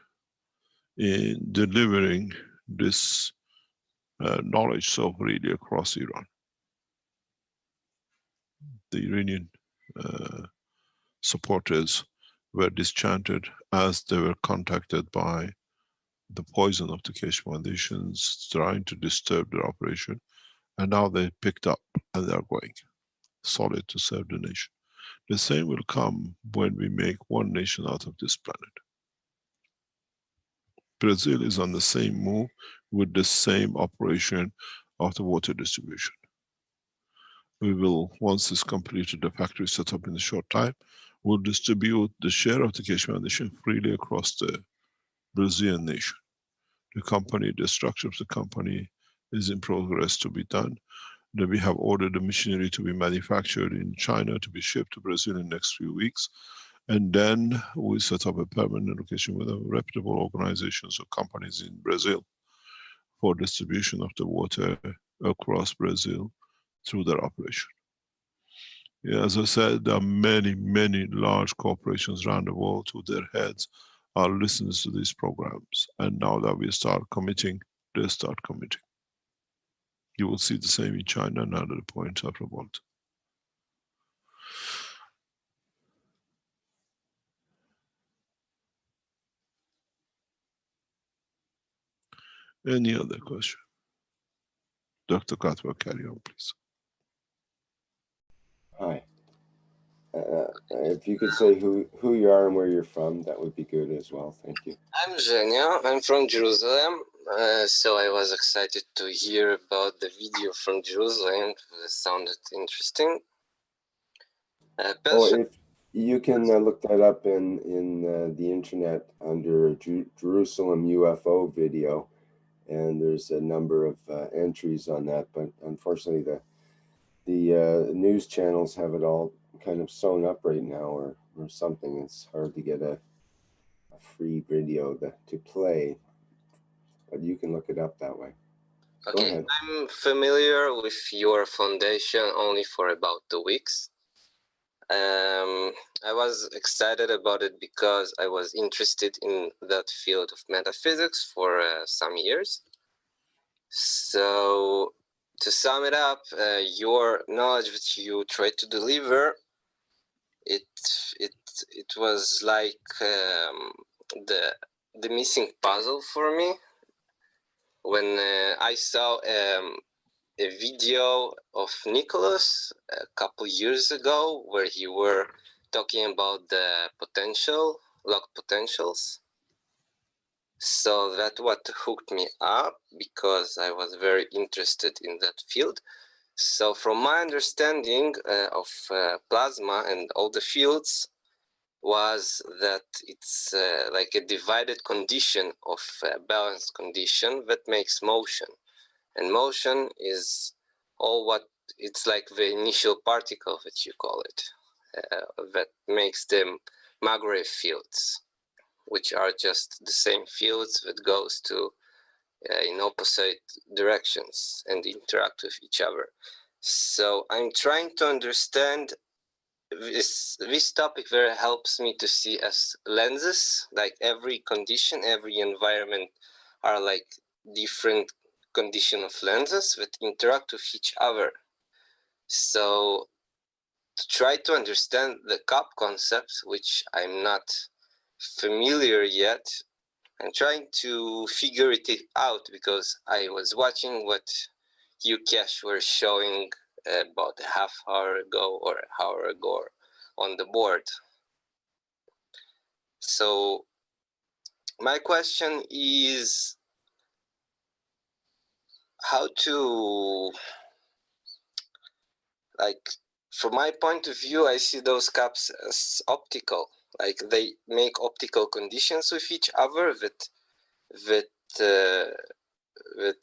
in delivering this knowledge so freely across Iran. The Iranian supporters were dischanted as they were contacted by the poison of the Keshe Foundations trying to disturb their operation, and now they picked up and they are going solid to serve the nation. The same will come when we make one nation out of this planet. Brazil is on the same move with the same operation of the water distribution. We will, once it's completed, the factory set up in a short time, we'll distribute the share of the Keshe Foundation freely across the Brazilian nation. The company, the structure of the company is in progress to be done. Then we have ordered the machinery to be manufactured in China to be shipped to Brazil in the next few weeks. And then we set up a permanent location with a reputable organizations or companies in Brazil for distribution of the water across Brazil through their operation. Yeah, as I said, there are many, many large corporations around the world who their heads are listening to these programs. And now that we start committing, they start committing. You will see the same in China and other points of the world. Any other question? Dr. Katwa, carry on, please. Hi. If you could say who you are and where you're from, that would be good as well. Thank you. I'm Zhenya. I'm from Jerusalem. So I was excited to hear about the video from Jerusalem. It sounded interesting. If you can look that up in the internet under Jerusalem UFO video, and there's a number of entries on that. But unfortunately, the news channels have it all kind of sewn up right now, or something. It's hard to get a free video to play, but you can look it up that way. Okay, I'm familiar with your foundation only for about 2 weeks. I was excited about it because I was interested in that field of metaphysics for some years. So to sum it up, your knowledge that you try to deliver, it was like the missing puzzle for me when I saw a video of Nicholas a couple years ago where he were talking about the locked potentials. So that's what hooked me up because I was very interested in that field. So from my understanding of plasma and all the fields was that it's like a divided condition of a balanced condition that makes motion. And motion is all what, it's like the initial particle that you call it, that makes the magnetic fields, which are just the same fields that goes to in opposite directions and interact with each other. So I'm trying to understand this topic very helps me to see as lenses, like every condition, every environment are like different condition of lenses that interact with each other. So to try to understand the cup concept, which I'm not familiar yet, I'm trying to figure it out because I was watching what you, Keshe, were showing about a half hour ago or an hour ago on the board. So my question is how to, like, from my point of view, I see those cups as optical, like they make optical conditions with each other that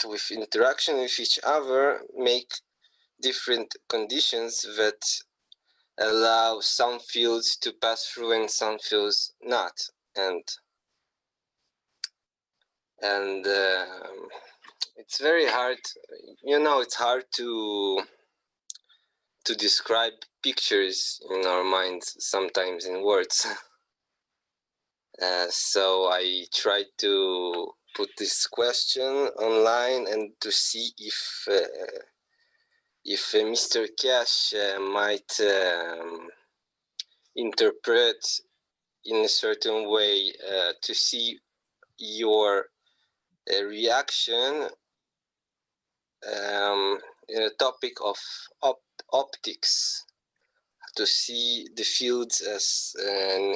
with interaction with each other make different conditions that allow some fields to pass through and some fields not. And it's very hard, it's hard to describe pictures in our minds, sometimes in words. So I tried to put this question online and to see if Mr. Keshe might interpret in a certain way to see your reaction in a topic of optics, to see the fields as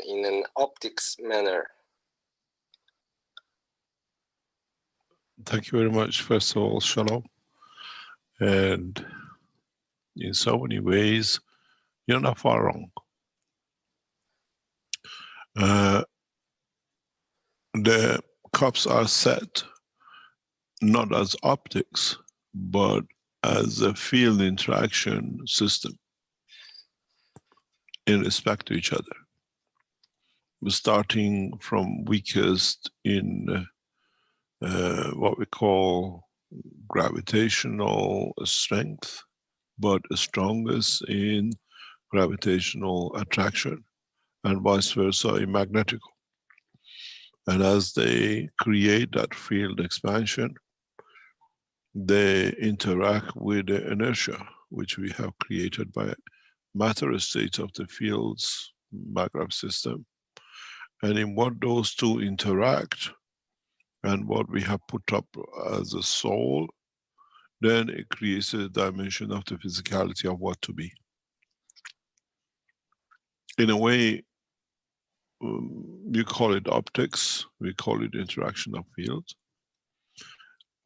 in an optics manner. Thank you very much, first of all, Shalom. And in so many ways, you're not far wrong. The cups are set not as optics, but as a field interaction system in respect to each other. Starting from weakest in what we call gravitational strength, but strongest in gravitational attraction, and vice versa in magnetical. And as they create that field expansion, they interact with the inertia which we have created by matter states of the field's magnetic system. And in what those two interact and what we have put up as a soul, then it creates a dimension of the physicality of what to be. In a way, you call it optics, we call it interaction of fields.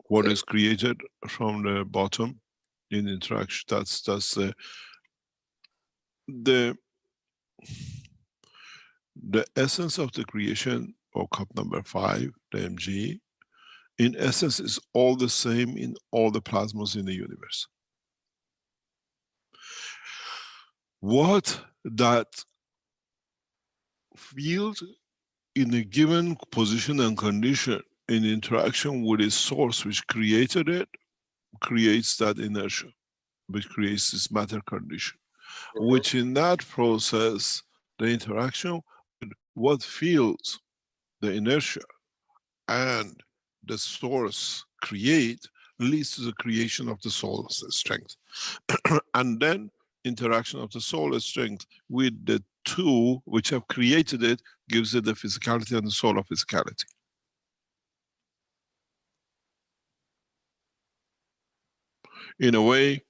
What is created from the bottom in interaction, that's the essence of the creation of cup number 5, the MG, in essence is all the same in all the plasmas in the universe. What that field in a given position and condition in interaction with its source which created it, creates that inertia, which creates this matter condition, which in that process, the interaction with what fields the inertia and the source create leads to the creation of the soul's strength. And then interaction of the soul's strength with the two which have created it gives it the physicality and the soul of physicality. In a way,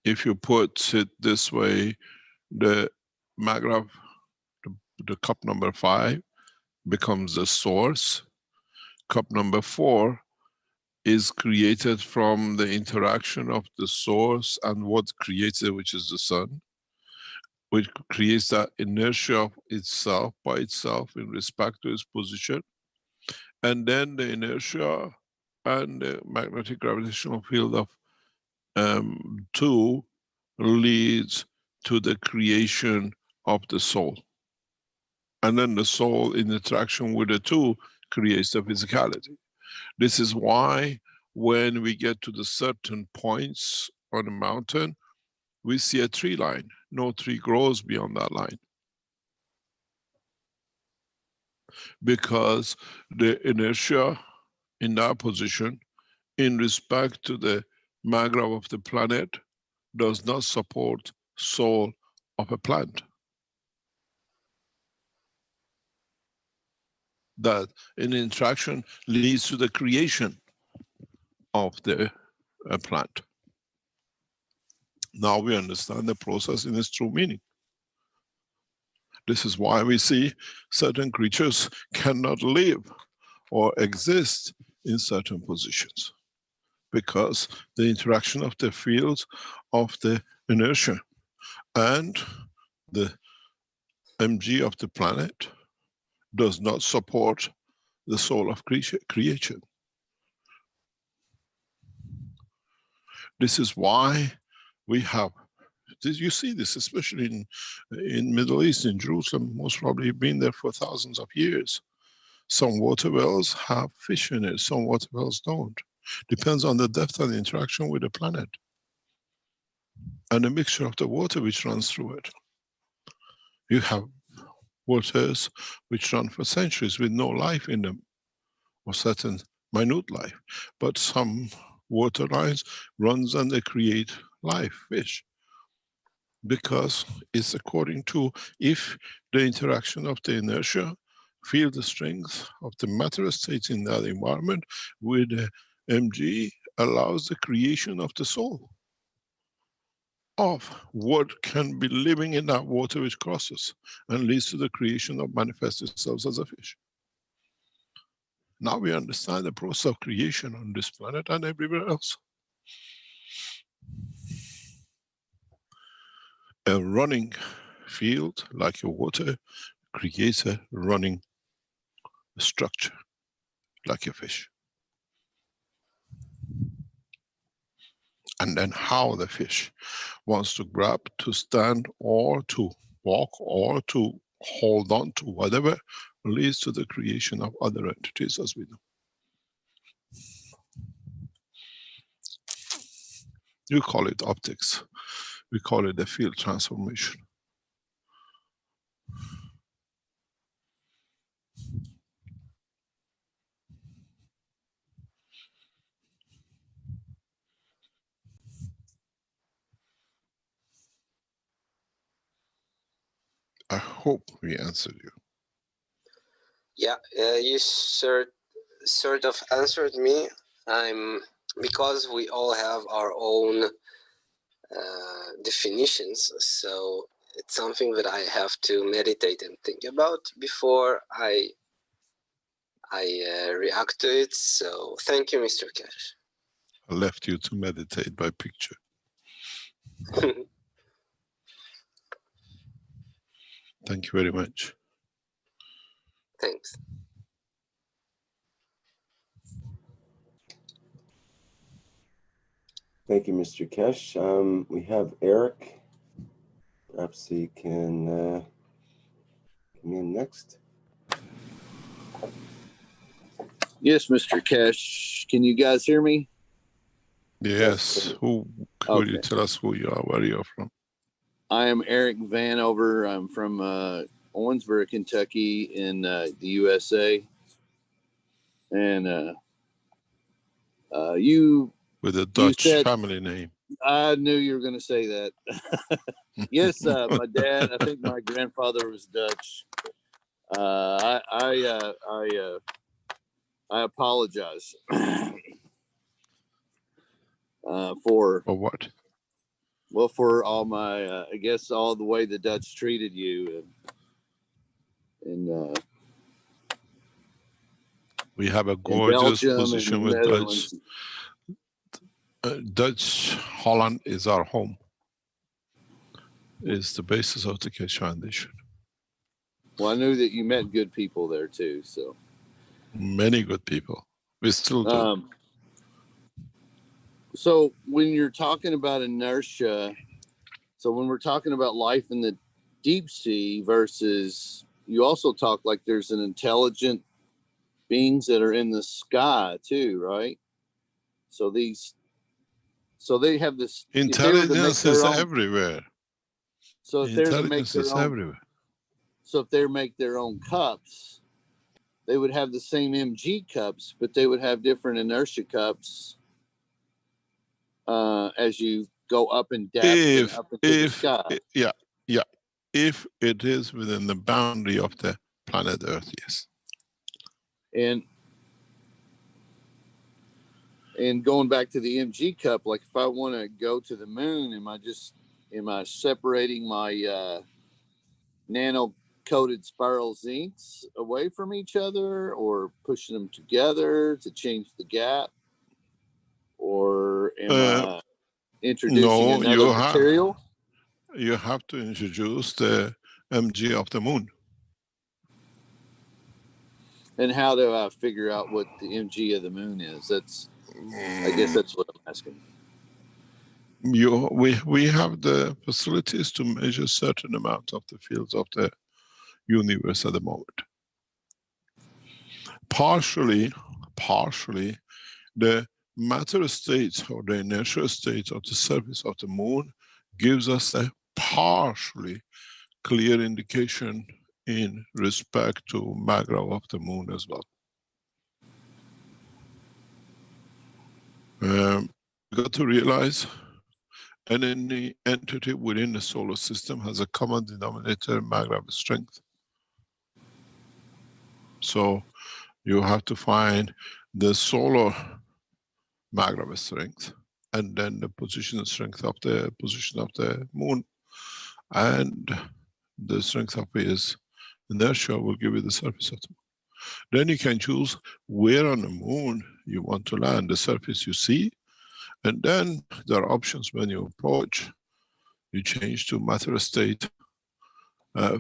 if you put it this way, the maghrab, the cup number 5 becomes the source. Cup number 4 is created from the interaction of the source and what creates it, which is the sun, which creates that inertia of itself by itself in respect to its position. And then the inertia and the magnetic gravitational field of 2 leads to the creation of the soul. And then the soul in interaction with the 2 creates the physicality. This is why when we get to the certain points on a mountain, we see a tree line. No tree grows beyond that line. Because the inertia in that position, in respect to the maghrab of the planet, does not support soul of a plant. That an interaction leads to the creation of the plant. Now we understand the process in its true meaning. This is why we see certain creatures cannot live or exist in certain positions, because the interaction of the fields of the inertia and the mg of the planet does not support the soul of creation. This is why we have this. You see this especially in Middle East, in Jerusalem, most probably been there for thousands of years. Some water wells have fish in it, some water wells don't. Depends on the depth and the interaction with the planet and the mixture of the water which runs through it. You have waters which run for centuries with no life in them, or certain minute life, but some water lines runs and they create life, fish, because it's according to if the interaction of the inertia, feel the strength of the matter state in that environment with mg allows the creation of the soul of what can be living in that water which crosses and leads to the creation of manifest itself as a fish. Now we understand the process of creation on this planet and everywhere else. A running field like a water creates a running structure like a fish. And then how the fish wants to grab, to stand, or to walk, or to hold on to whatever leads to the creation of other entities, as we know. You call it optics. We call it a field transformation. I hope we answered you. Yeah, you sort of answered me. Because we all have our own definitions, so it's something that I have to meditate and think about before I react to it. So thank you, Mr. Keshe. I left you to meditate by picture. Thank you very much. Thanks. Thank you, Mr. Keshe. We have Eric. Perhaps he can come in next. Yes, Mr. Keshe. Can you guys hear me? Yes. Who could you tell us who you are, where you're from? I am Eric Vanover. I'm from Owensboro, Kentucky in the USA. And you... With a Dutch family name. I knew you were going to say that. Yes, my dad, I think my grandfather was Dutch. I apologize. For what? Well, for all my, I guess all the way the Dutch treated you, and we have a gorgeous Belgium position and with Dutch. Netherlands. Dutch Holland is our home. It's the basis of the Keshe Foundation. Well, I knew that you met good people there too, so. Many good people. We still do. So when you're talking about inertia, so when we're talking about life in the deep sea versus, you also talk like there's an intelligent beings that are in the sky too, right? So they have this Intelligence is everywhere. So if they're to make Intelligence their is own, everywhere. so if they make their own cups, they would have the same MG cups, but they would have different inertia cups as you go up in depth and up into the sky. Yeah. If it is within the boundary of the planet Earth, yes. And going back to the MG cup, like if I want to go to the moon, am I separating my nano-coated spiral zincs away from each other, or pushing them together to change the gap? Or am I introducing another material? You have to introduce the MG of the moon. And how do I figure out what the MG of the moon is? I guess that's what I'm asking. We have the facilities to measure certain amount of the fields of the universe at the moment. Partially, the matter state or the inertial state of the surface of the moon gives us a partially clear indication in respect to magma of the moon as well. You got to realize any entity within the solar system has a common denominator, magma strength. So you have to find the solar magma strength and then the position strength of the position of the moon, and the strength of its inertia will give you the surface of the moon. Then you can choose where on the moon you want to land, the surface you see, and then there are options when you approach. You change to matter state,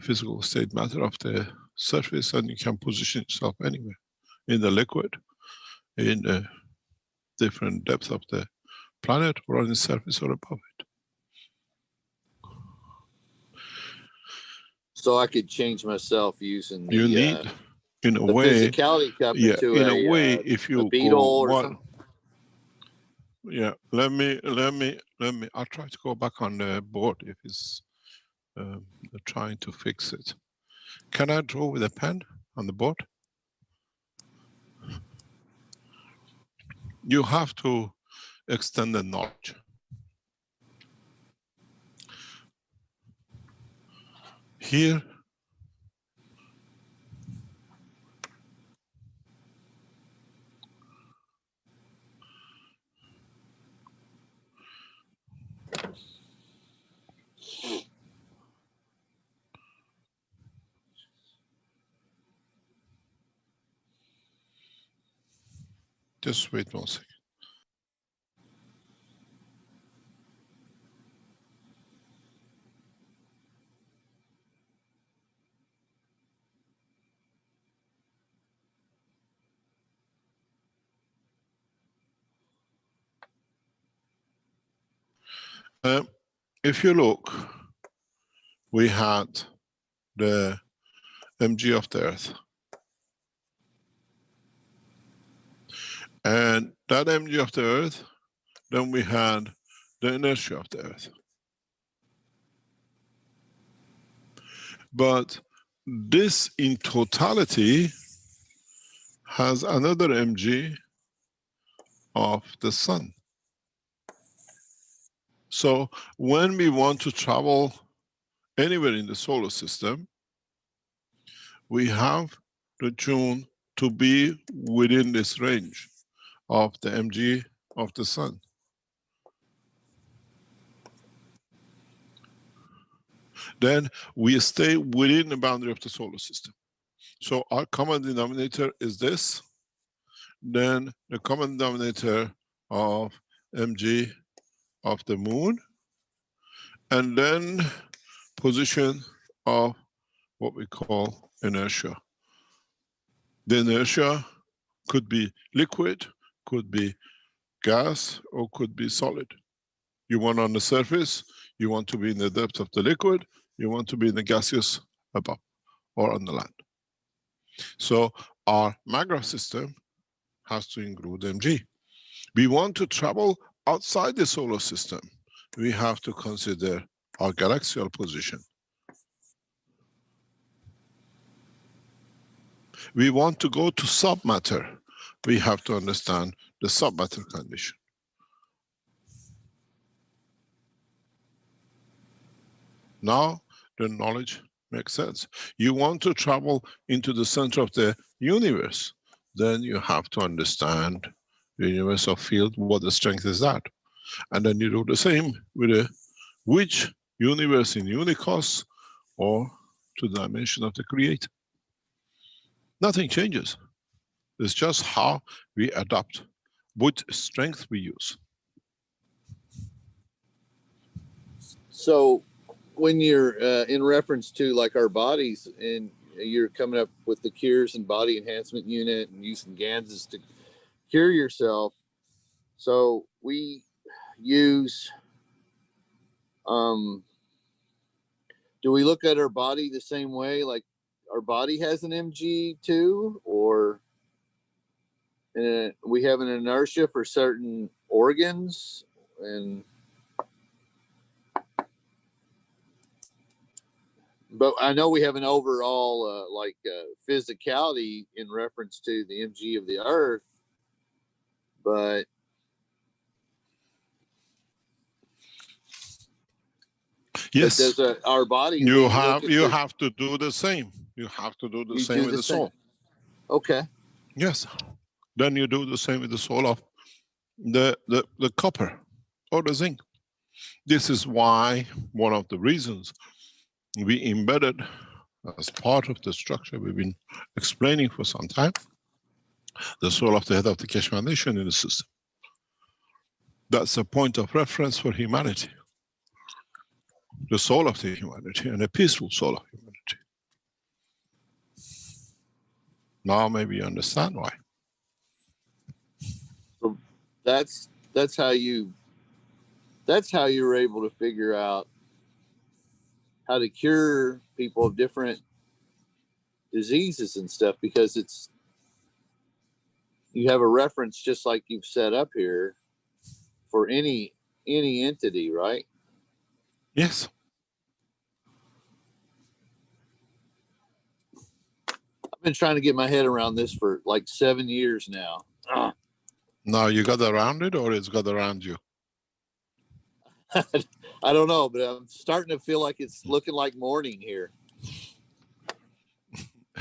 physical state matter of the surface, and you can position yourself anywhere in the liquid, in the different depth of the planet, or on the surface or above it. So I could change myself using You need, in a way, physicality cup into in a way, if you a beetle go or one, something. Yeah, let me. I'll try to go back on the board if it's trying to fix it. Can I draw with a pen on the board? You have to extend the knowledge. Here, just wait 1 second. If you look, we had the MG of the Earth. And that MG of the Earth, then we had the inertia of the Earth. But this in totality has another MG of the sun. So when we want to travel anywhere in the solar system, we have to tune to be within this range of the MG of the sun. then we stay within the boundary of the solar system. So our common denominator is this. Then the common denominator of mg of the moon, and then position of what we call inertia. The inertia could be liquid, could be gas, or could be solid. You want on the surface, you want to be in the depth of the liquid, you want to be in the gaseous above or on the land. So our Magra system has to include mg. We want to travel outside the solar system. We have to consider our galaxial position. We want to go to submatter. We have to understand the submatter condition. Now the knowledge makes sense. You want to travel into the center of the universe, then you have to understand the universal field, what the strength is that. And then you do the same with which universe in unicos or to the dimension of the creator. Nothing changes. It's just how we adapt, what strength we use. So when you're in reference to like our bodies, and you're coming up with the cures and body enhancement unit and using Ganses to cure yourself. So we use, do we look at our body the same way? Like our body has an mg too, or we have an inertia for certain organs, and but I know we have an overall physicality in reference to the mg of the earth, but yes, does our body, you have to do the same. You have to do the same with the soul. Okay. Yes. Then you do the same with the soul of the copper or the zinc. This is why one of the reasons we embedded as part of the structure we've been explaining for some time, the soul of the head of the Keshe Foundation in the system. That's a point of reference for humanity. The soul of the humanity, and a peaceful soul of humanity. Now maybe you understand why. So that's how you were able to figure out how to cure people of different diseases and stuff, because you have a reference, just like you've set up here, for any entity, right? Yes. I've been trying to get my head around this for like 7 years now. Now you got around it, or it's got around you? I don't know, but I'm starting to feel like it's looking like morning here.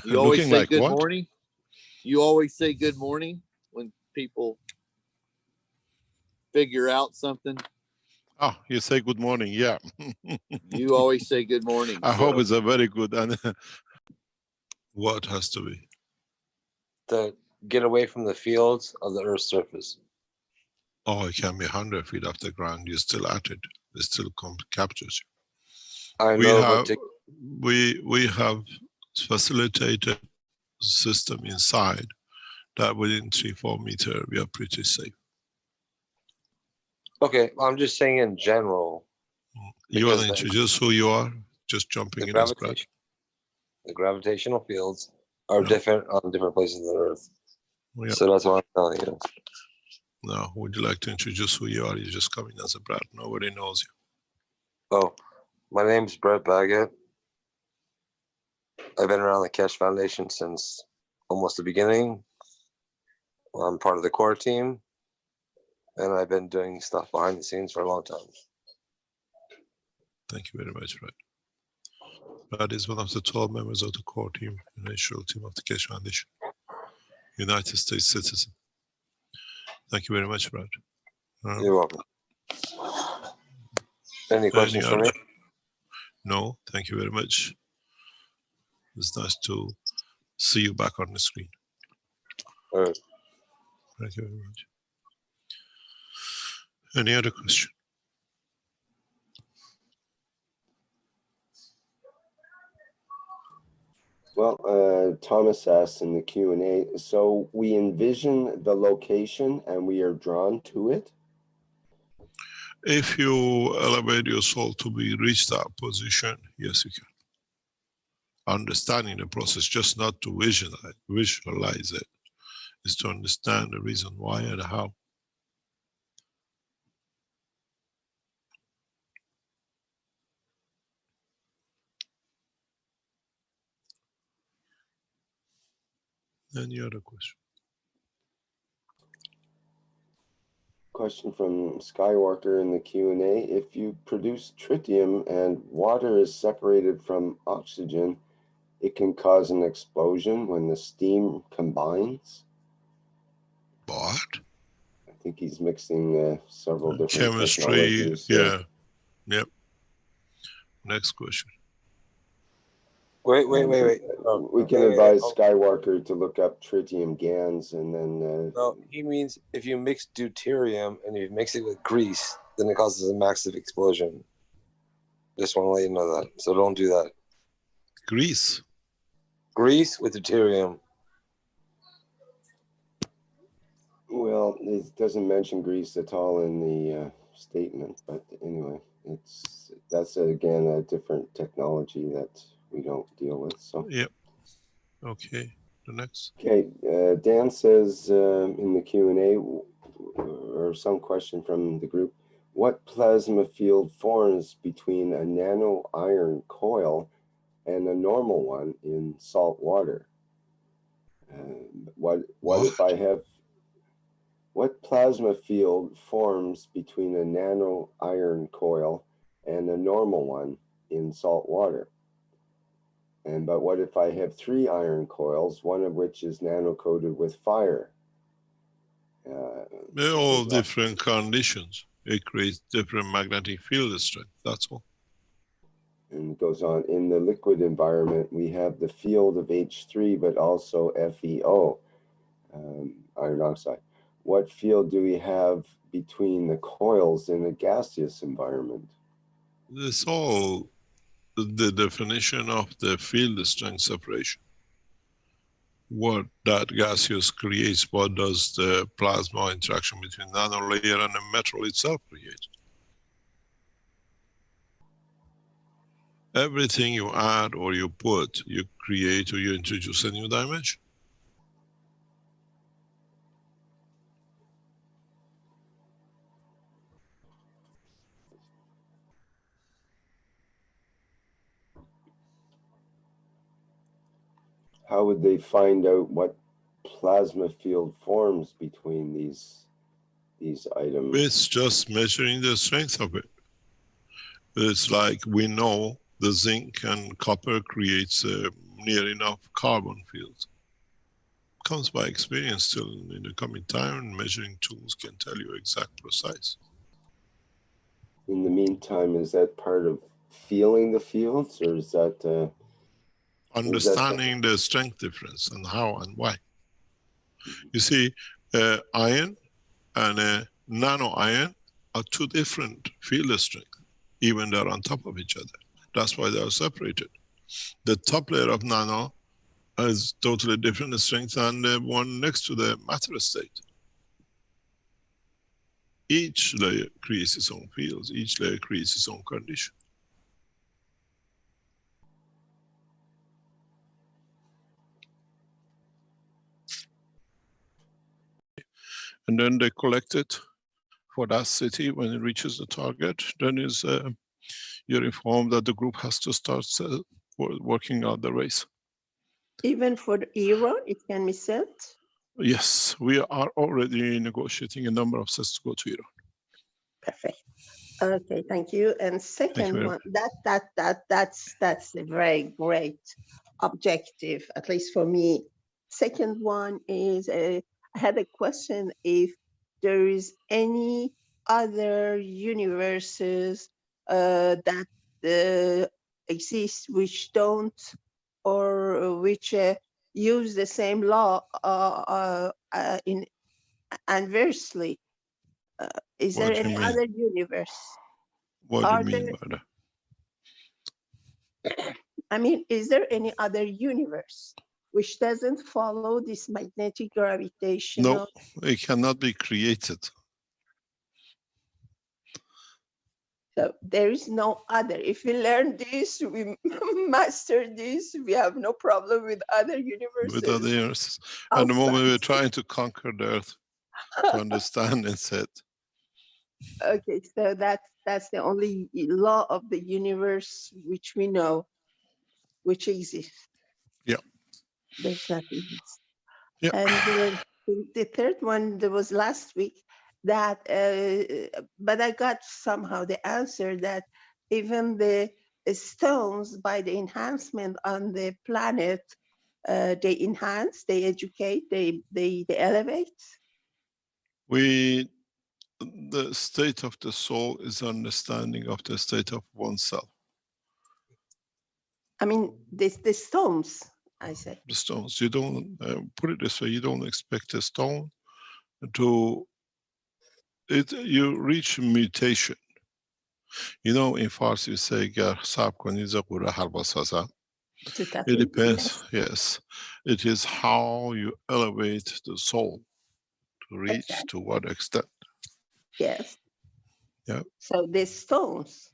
You always say like good what? Morning. You always say good morning when people figure out something. Oh, you say good morning, yeah. You always say good morning. I hope it's a very good. And what has to be? To get away from the fields of the Earth's surface. Oh, it can be 100 feet off the ground. You're still at it. It still captures you. I know, we have facilitated a system inside that within 3-4 meters we are pretty safe. Okay, I'm just saying in general. You want to introduce who you are? Just jumping in as breath. The gravitational fields are different on different places of the Earth. Yeah. So that's what I'm telling you. Now, would you like to introduce who you are? You're just coming as a Brett. Nobody knows you. Oh, my name's Brett Baggett. I've been around the Keshe Foundation since almost the beginning. I'm part of the core team, and I've been doing stuff behind the scenes for a long time. Thank you very much, Brett. Brett is one of the 12 members of the core team, initial team of the Keshe Foundation, United States citizen. Thank you very much, Brett. You're welcome. Any questions for me? No, thank you very much. It's nice to see you back on the screen. All right. Thank you very much. Any other question? Well, Thomas asked in the Q&A, so we envision the location and we are drawn to it? If you elevate your soul to reach that position, yes, you can. Understanding the process, just not to visualize it, is to understand the reason why and how. Any other question? Question from Skywalker in the Q&A. If you produce tritium and water is separated from oxygen, it can cause an explosion when the steam combines? What? I think he's mixing several different chemistry, technologies. yeah. Yep. Next question. Wait. We can advise Skywalker to look up tritium GANs and then... No, he means if you mix deuterium and you mix it with grease, then it causes a massive explosion. Just want to let you know that. So don't do that. Grease? Grease with deuterium. Well, it doesn't mention grease at all in the statement, but anyway, that's again a different technology that we don't deal with. So yep. Okay. The next. Okay. Dan says in the Q&A, or some question from the group, what plasma field forms between a nano iron coil and a normal one in salt water? What if I have? What plasma field forms between a nano iron coil and a normal one in salt water? But what if I have 3 iron coils, one of which is nano-coated with fire? They're all different conditions. It creates different magnetic field strength, that's all. And it goes on, in the liquid environment, we have the field of H3, but also FeO, iron oxide. What field do we have between the coils in a gaseous environment? It's all the definition of the field strength separation. What that gaseous creates, what does the plasma interaction between nanolayer and the metal itself create? Everything you add or you put, you create or you introduce a new dimension. How would they find out what plasma field forms between these items? It's just measuring the strength of it. It's like we know the zinc and copper creates a near enough carbon field. Comes by experience. Till in the coming time, measuring tools can tell you exact precise. In the meantime, is that part of feeling the fields, or is that... understanding the strength difference and how and why. You see, iron and nano iron are 2 different field strength, even they're on top of each other. That's why they are separated. The top layer of nano has totally different strength than the one next to the matter state. Each layer creates its own fields, each layer creates its own condition. And then they collect it for that city. When it reaches the target, then you're informed that the group has to start working out the race. Even for Iran, it can be sent? Yes, we are already negotiating a number of sets to go to Iran. Perfect. Okay, thank you. And second one, that's a very great objective, at least for me. Second one is, I had a question if there is any other universes that exist which don't, or which use the same law in inversely? Is there What do you any mean? other universe? What do Are you mean there, by that? I mean, is there any other universe which doesn't follow this magnetic gravitational? No, it cannot be created. So there is no other. If we learn this, we master this, we have no problem with other universes. With other universes. At the moment, we're trying to conquer the Earth to understand instead. Okay, so that's the only law of the universe which we know, which exists. Yeah. There's nothing else. Yeah. And the third one, that was last week, that, but I got somehow the answer that even the stones, by the enhancement on the planet, they enhance, they educate, they elevate. The state of the soul is understanding of the state of oneself. I mean, the stones, I say. The stones, you don't, put it this way, you don't expect a stone to, you reach mutation. You know, in Farsi you say, it depends, yes. It is how you elevate the soul to reach to what extent. Yes. Yeah. So the stones.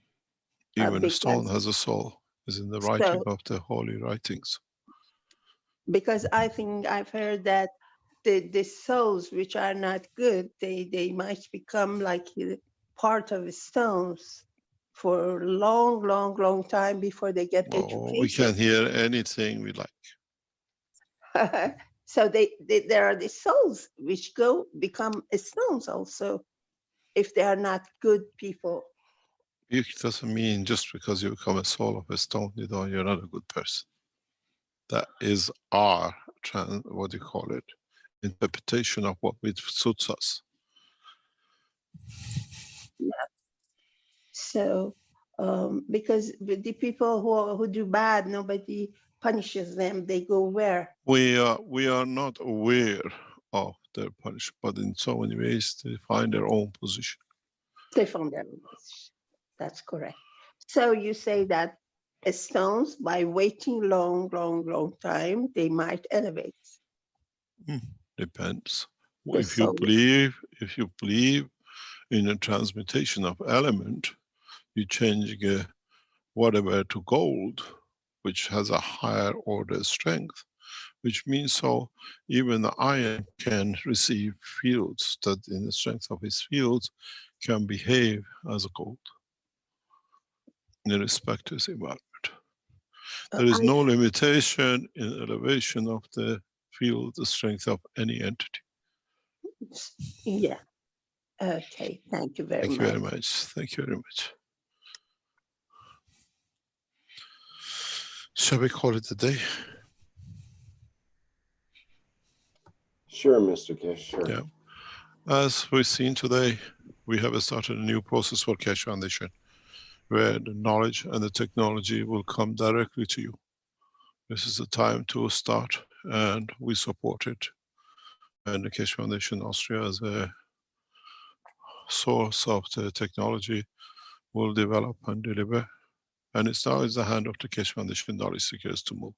Even a stone has a soul, is in the writing of the holy writings. Because I think I've heard that the souls which are not good, they might become like part of the stones for a long time before they get educated. We can hear anything we like. So there are the souls which become stones also, if they are not good people. It doesn't mean just because you become a soul of a stone, you're not a good person. That is our, what do you call it, interpretation of what suits us. Yeah. So, because the people who do bad, nobody punishes them. They go where? We are not aware of their punishment, but in so many ways they find their own position. They found their own position. That's correct. So you say that stones, by waiting long time, they might elevate. Depends. If you believe in a transmutation of element, you change whatever to gold, which has a higher order strength, which means so even the iron can receive fields that in the strength of its fields can behave as a gold in respect to its environment. There is no limitation in elevation of the field, the strength of any entity. Yeah. Okay. Thank you very much. Thank you very much. Thank you very much. Shall we call it a day? Sure, Mr. Keshe, sure. Yeah. As we've seen today, we have started a new process for Keshe Foundation, where the knowledge and the technology will come directly to you. This is the time to start, and we support it. And the Keshe Foundation Austria, as a source of the technology, will develop and deliver. And it's now in the hand of the Keshe Foundation knowledge seekers to move.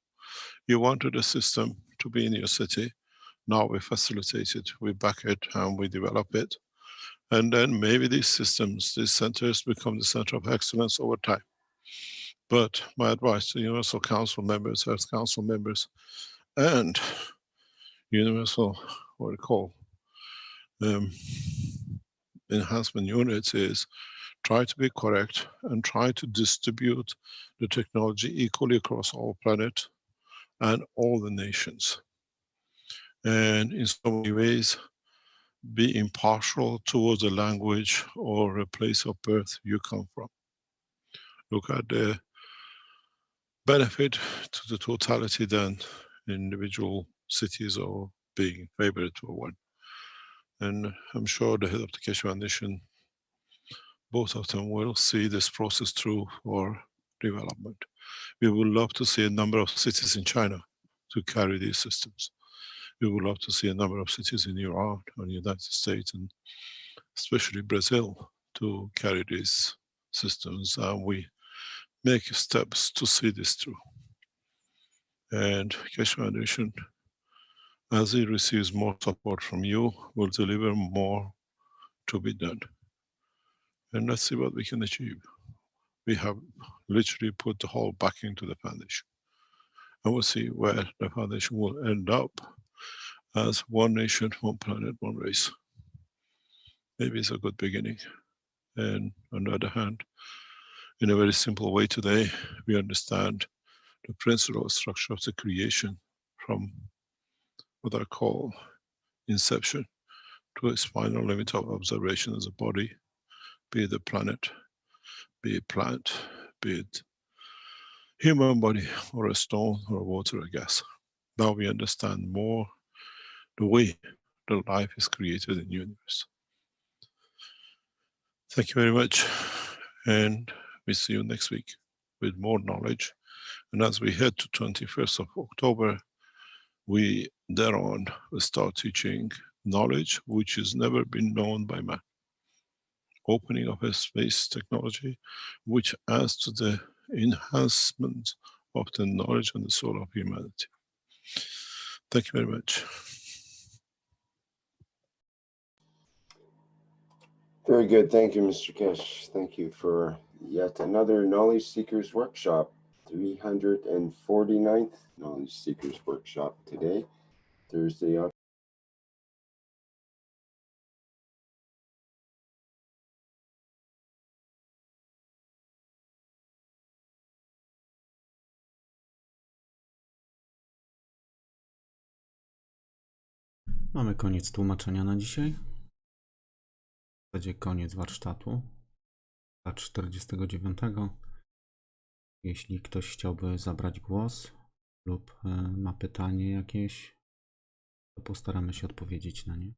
You wanted a system to be in your city. Now we facilitate it, we back it, and we develop it. And then maybe these systems, these centers become the center of excellence over time. But my advice to Universal Council members, Earth Council members, and Universal, what we call, enhancement units is try to be correct and try to distribute the technology equally across all planet and all the nations. And in so many ways, be impartial towards the language or a place of birth you come from. Look at the benefit to the totality than individual cities or being favored to one. And I'm sure the head of the Keshe Foundation, both of them will see this process through for development. We would love to see a number of cities in China to carry these systems. We would love to see a number of cities in Iran and the United States, and especially Brazil, to carry these systems. We make steps to see this through. And Keshe Foundation, as it receives more support from you, will deliver more to be done. And let's see what we can achieve. We have literally put the whole back into the foundation. And we'll see where the foundation will end up as one nation, one planet, one race. Maybe it's a good beginning. And on the other hand, in a very simple way today, we understand the principle structure of the creation from what I call inception to its final limit of observation as a body, be it a planet, be it plant, be it human body, or a stone, or water, or gas. Now we understand more the way that life is created in the universe. Thank you very much, and we see you next week with more knowledge. And as we head to 21st of October, we thereon will start teaching knowledge which has never been known by man. Opening of a space technology which adds to the enhancement of the knowledge and the soul of humanity. Thank you very much. Very good. Thank you, Mr. Keshe. Thank you for yet another Knowledge Seekers Workshop, 349th Knowledge Seekers Workshop today, Thursday, Mamy koniec tłumaczenia na dzisiaj. W zasadzie koniec warsztatu. 49. Jeśli ktoś chciałby zabrać głos lub ma pytanie jakieś, to postaramy się odpowiedzieć na nie.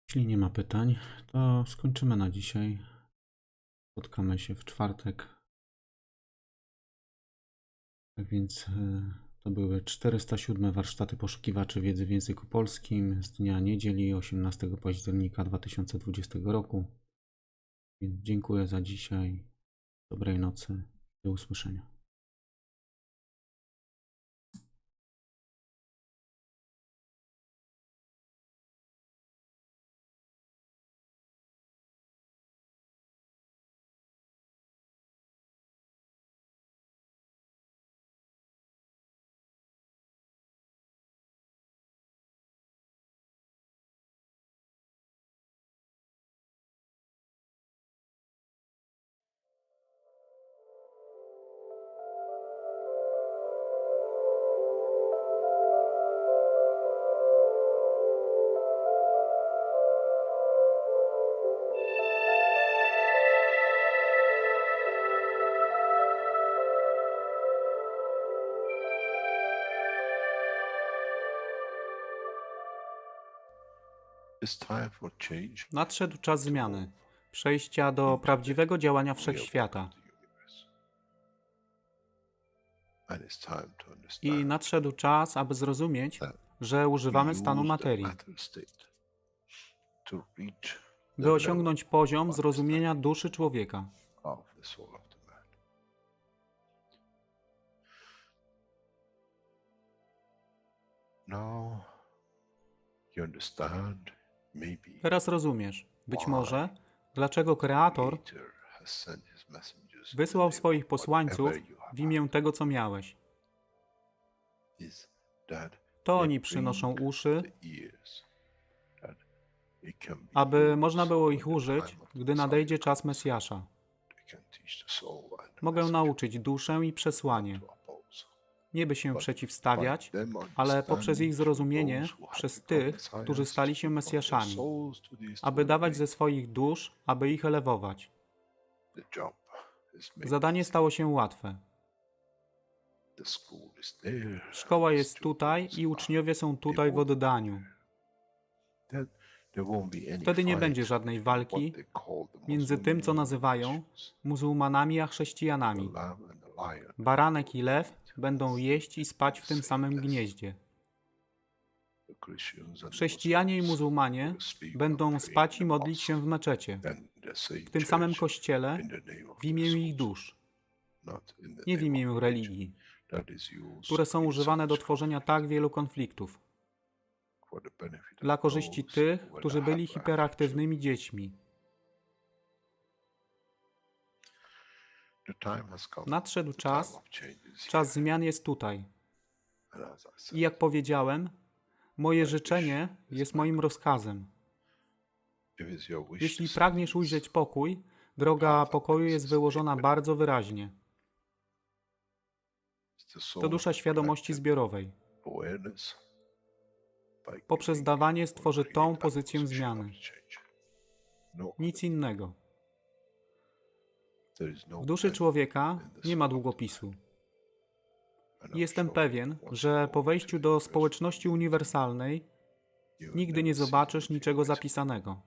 Jeśli nie ma pytań, to skończymy na dzisiaj. Spotkamy się w czwartek Tak więc to były 407 warsztaty poszukiwaczy wiedzy w języku polskim z dnia niedzieli 18 października 2020 roku. Więc dziękuję za dzisiaj. Dobrej nocy. Do usłyszenia. Nadszedł czas zmiany, przejścia do prawdziwego działania wszechświata. I nadszedł czas, aby zrozumieć, że używamy stanu materii, by osiągnąć poziom zrozumienia duszy człowieka. Teraz rozumiesz, być może, dlaczego Kreator wysłał swoich posłańców w imię tego, co miałeś. To oni przynoszą uszy, aby można było ich użyć, gdy nadejdzie czas Mesjasza. Mogę nauczyć duszę i przesłanie. Nie by się przeciwstawiać, ale poprzez ich zrozumienie, przez tych, którzy stali się Mesjaszami, aby dawać ze swoich dusz, aby ich elewować. Zadanie stało się łatwe. Szkoła jest tutaj i uczniowie są tutaj w oddaniu. Wtedy nie będzie żadnej walki między tym, co nazywają muzułmanami, a chrześcijanami. Baranek i lew będą jeść i spać w tym samym gnieździe. Chrześcijanie i muzułmanie będą spać i modlić się w meczecie, w tym samym kościele, w imię ich dusz, nie w imię religii, które są używane do tworzenia tak wielu konfliktów, dla korzyści tych, którzy byli hiperaktywnymi dziećmi. Nadszedł czas, czas zmian jest tutaj. I jak powiedziałem, moje życzenie jest moim rozkazem. Jeśli pragniesz ujrzeć pokój, droga pokoju jest wyłożona bardzo wyraźnie. To dusza świadomości zbiorowej. Poprzez dawanie stworzy tą pozycję zmiany. Nic innego. W duszy człowieka nie ma długopisu. Jestem pewien, że po wejściu do społeczności uniwersalnej nigdy nie zobaczysz niczego zapisanego,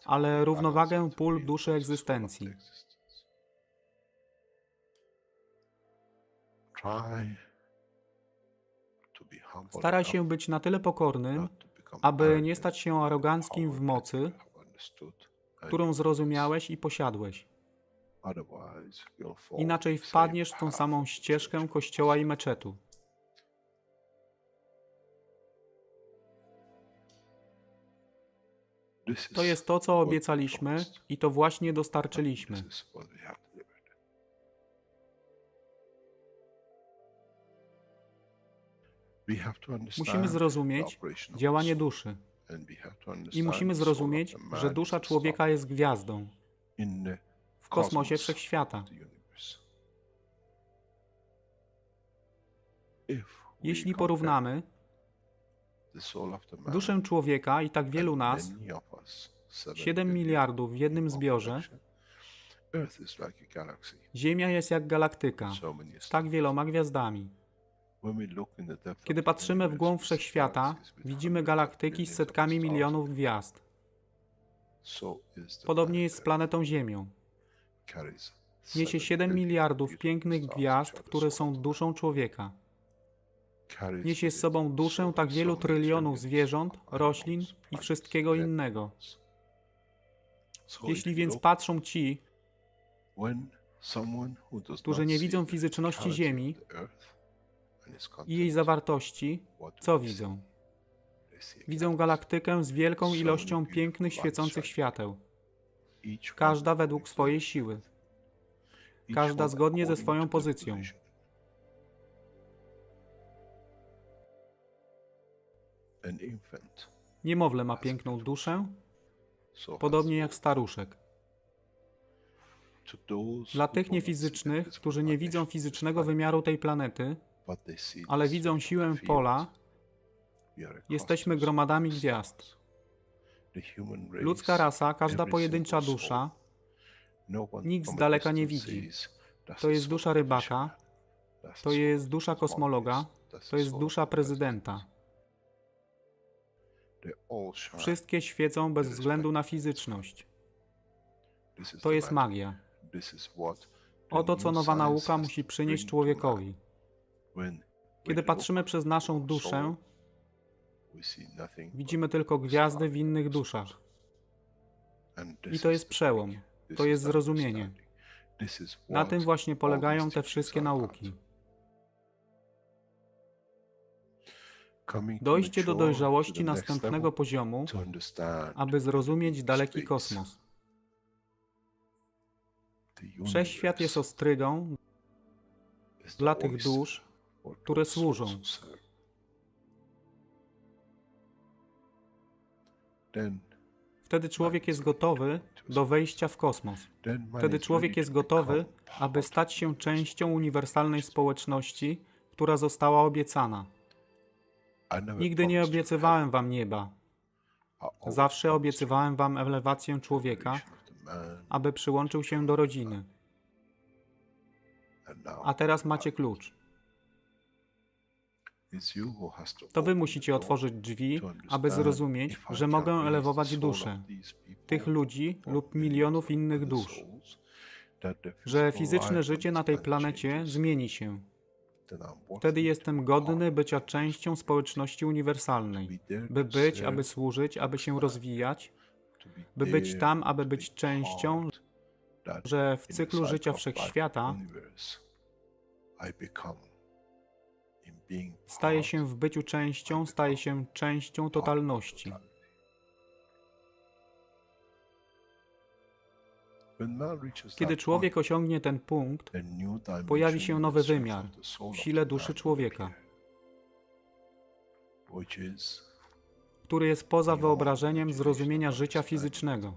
ale równowagę pól duszy egzystencji. Staraj się być na tyle pokornym, aby nie stać się aroganckim w mocy, którą zrozumiałeś i posiadłeś. Inaczej wpadniesz w tą samą ścieżkę kościoła i meczetu. To jest to, co obiecaliśmy i to właśnie dostarczyliśmy. Musimy zrozumieć działanie duszy. I musimy zrozumieć, że dusza człowieka jest gwiazdą w kosmosie wszechświata. Jeśli porównamy duszę człowieka i tak wielu nas, 7 miliardów w jednym zbiorze, Ziemia jest jak galaktyka z tak wieloma gwiazdami. Kiedy patrzymy w głąb wszechświata, widzimy galaktyki z setkami milionów gwiazd. Podobnie jest z planetą Ziemią. Niesie 7 miliardów pięknych gwiazd, które są duszą człowieka. Niesie z sobą duszę tak wielu trylionów zwierząt, roślin i wszystkiego innego. Jeśli więc patrzą ci, którzy nie widzą fizyczności Ziemi i jej zawartości, co widzą? Widzą galaktykę z wielką ilością pięknych, świecących świateł. Każda według swojej siły. Każda zgodnie ze swoją pozycją. Niemowlę ma piękną duszę, podobnie jak staruszek. Dla tych niefizycznych, którzy nie widzą fizycznego wymiaru tej planety, ale widzą siłę pola, jesteśmy gromadami gwiazd. Ludzka rasa, każda pojedyncza dusza, nikt z daleka nie widzi. To jest dusza rybaka, to jest dusza kosmologa, to jest dusza prezydenta. Wszystkie świecą bez względu na fizyczność. To jest magia. Oto, co nowa nauka musi przynieść człowiekowi. Kiedy patrzymy przez naszą duszę, widzimy tylko gwiazdy w innych duszach. I to jest przełom. To jest zrozumienie. Na tym właśnie polegają te wszystkie nauki. Dojście do dojrzałości następnego poziomu, aby zrozumieć daleki kosmos. Wszechświat jest ostrygą dla tych dusz, które służą. Wtedy człowiek jest gotowy do wejścia w kosmos. Wtedy człowiek jest gotowy, aby stać się częścią uniwersalnej społeczności, która została obiecana. Nigdy nie obiecywałem wam nieba. Zawsze obiecywałem wam elewację człowieka, aby przyłączył się do rodziny. A teraz macie klucz. To wy musicie otworzyć drzwi, aby zrozumieć, że mogę elewować duszę tych ludzi lub milionów innych dusz. Że fizyczne życie na tej planecie zmieni się. Wtedy jestem godny bycia częścią społeczności uniwersalnej. By być, aby służyć, aby się rozwijać, by być tam, aby być częścią, że w cyklu życia wszechświata staje się w byciu częścią, staje się częścią totalności. Kiedy człowiek osiągnie ten punkt, pojawi się nowy wymiar w sile duszy człowieka, który jest poza wyobrażeniem zrozumienia życia fizycznego.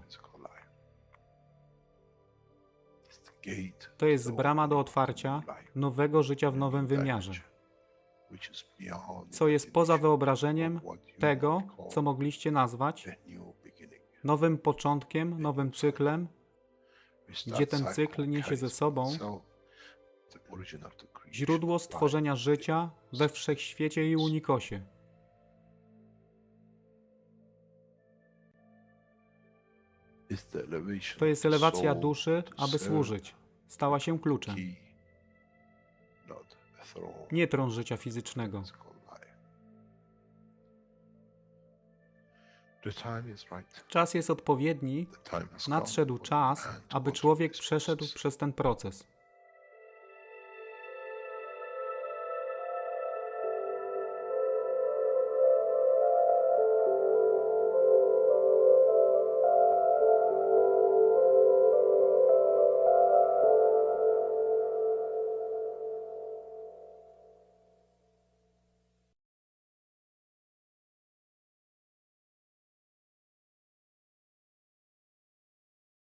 To jest brama do otwarcia nowego życia w nowym wymiarze, co jest poza wyobrażeniem tego, co mogliście nazwać nowym początkiem, nowym cyklem, gdzie ten cykl niesie ze sobą źródło stworzenia życia we wszechświecie i unikosie. To jest elewacja duszy, aby służyć. Stała się kluczem. Nie tron życia fizycznego. Czas jest odpowiedni, nadszedł czas, aby człowiek przeszedł przez ten proces.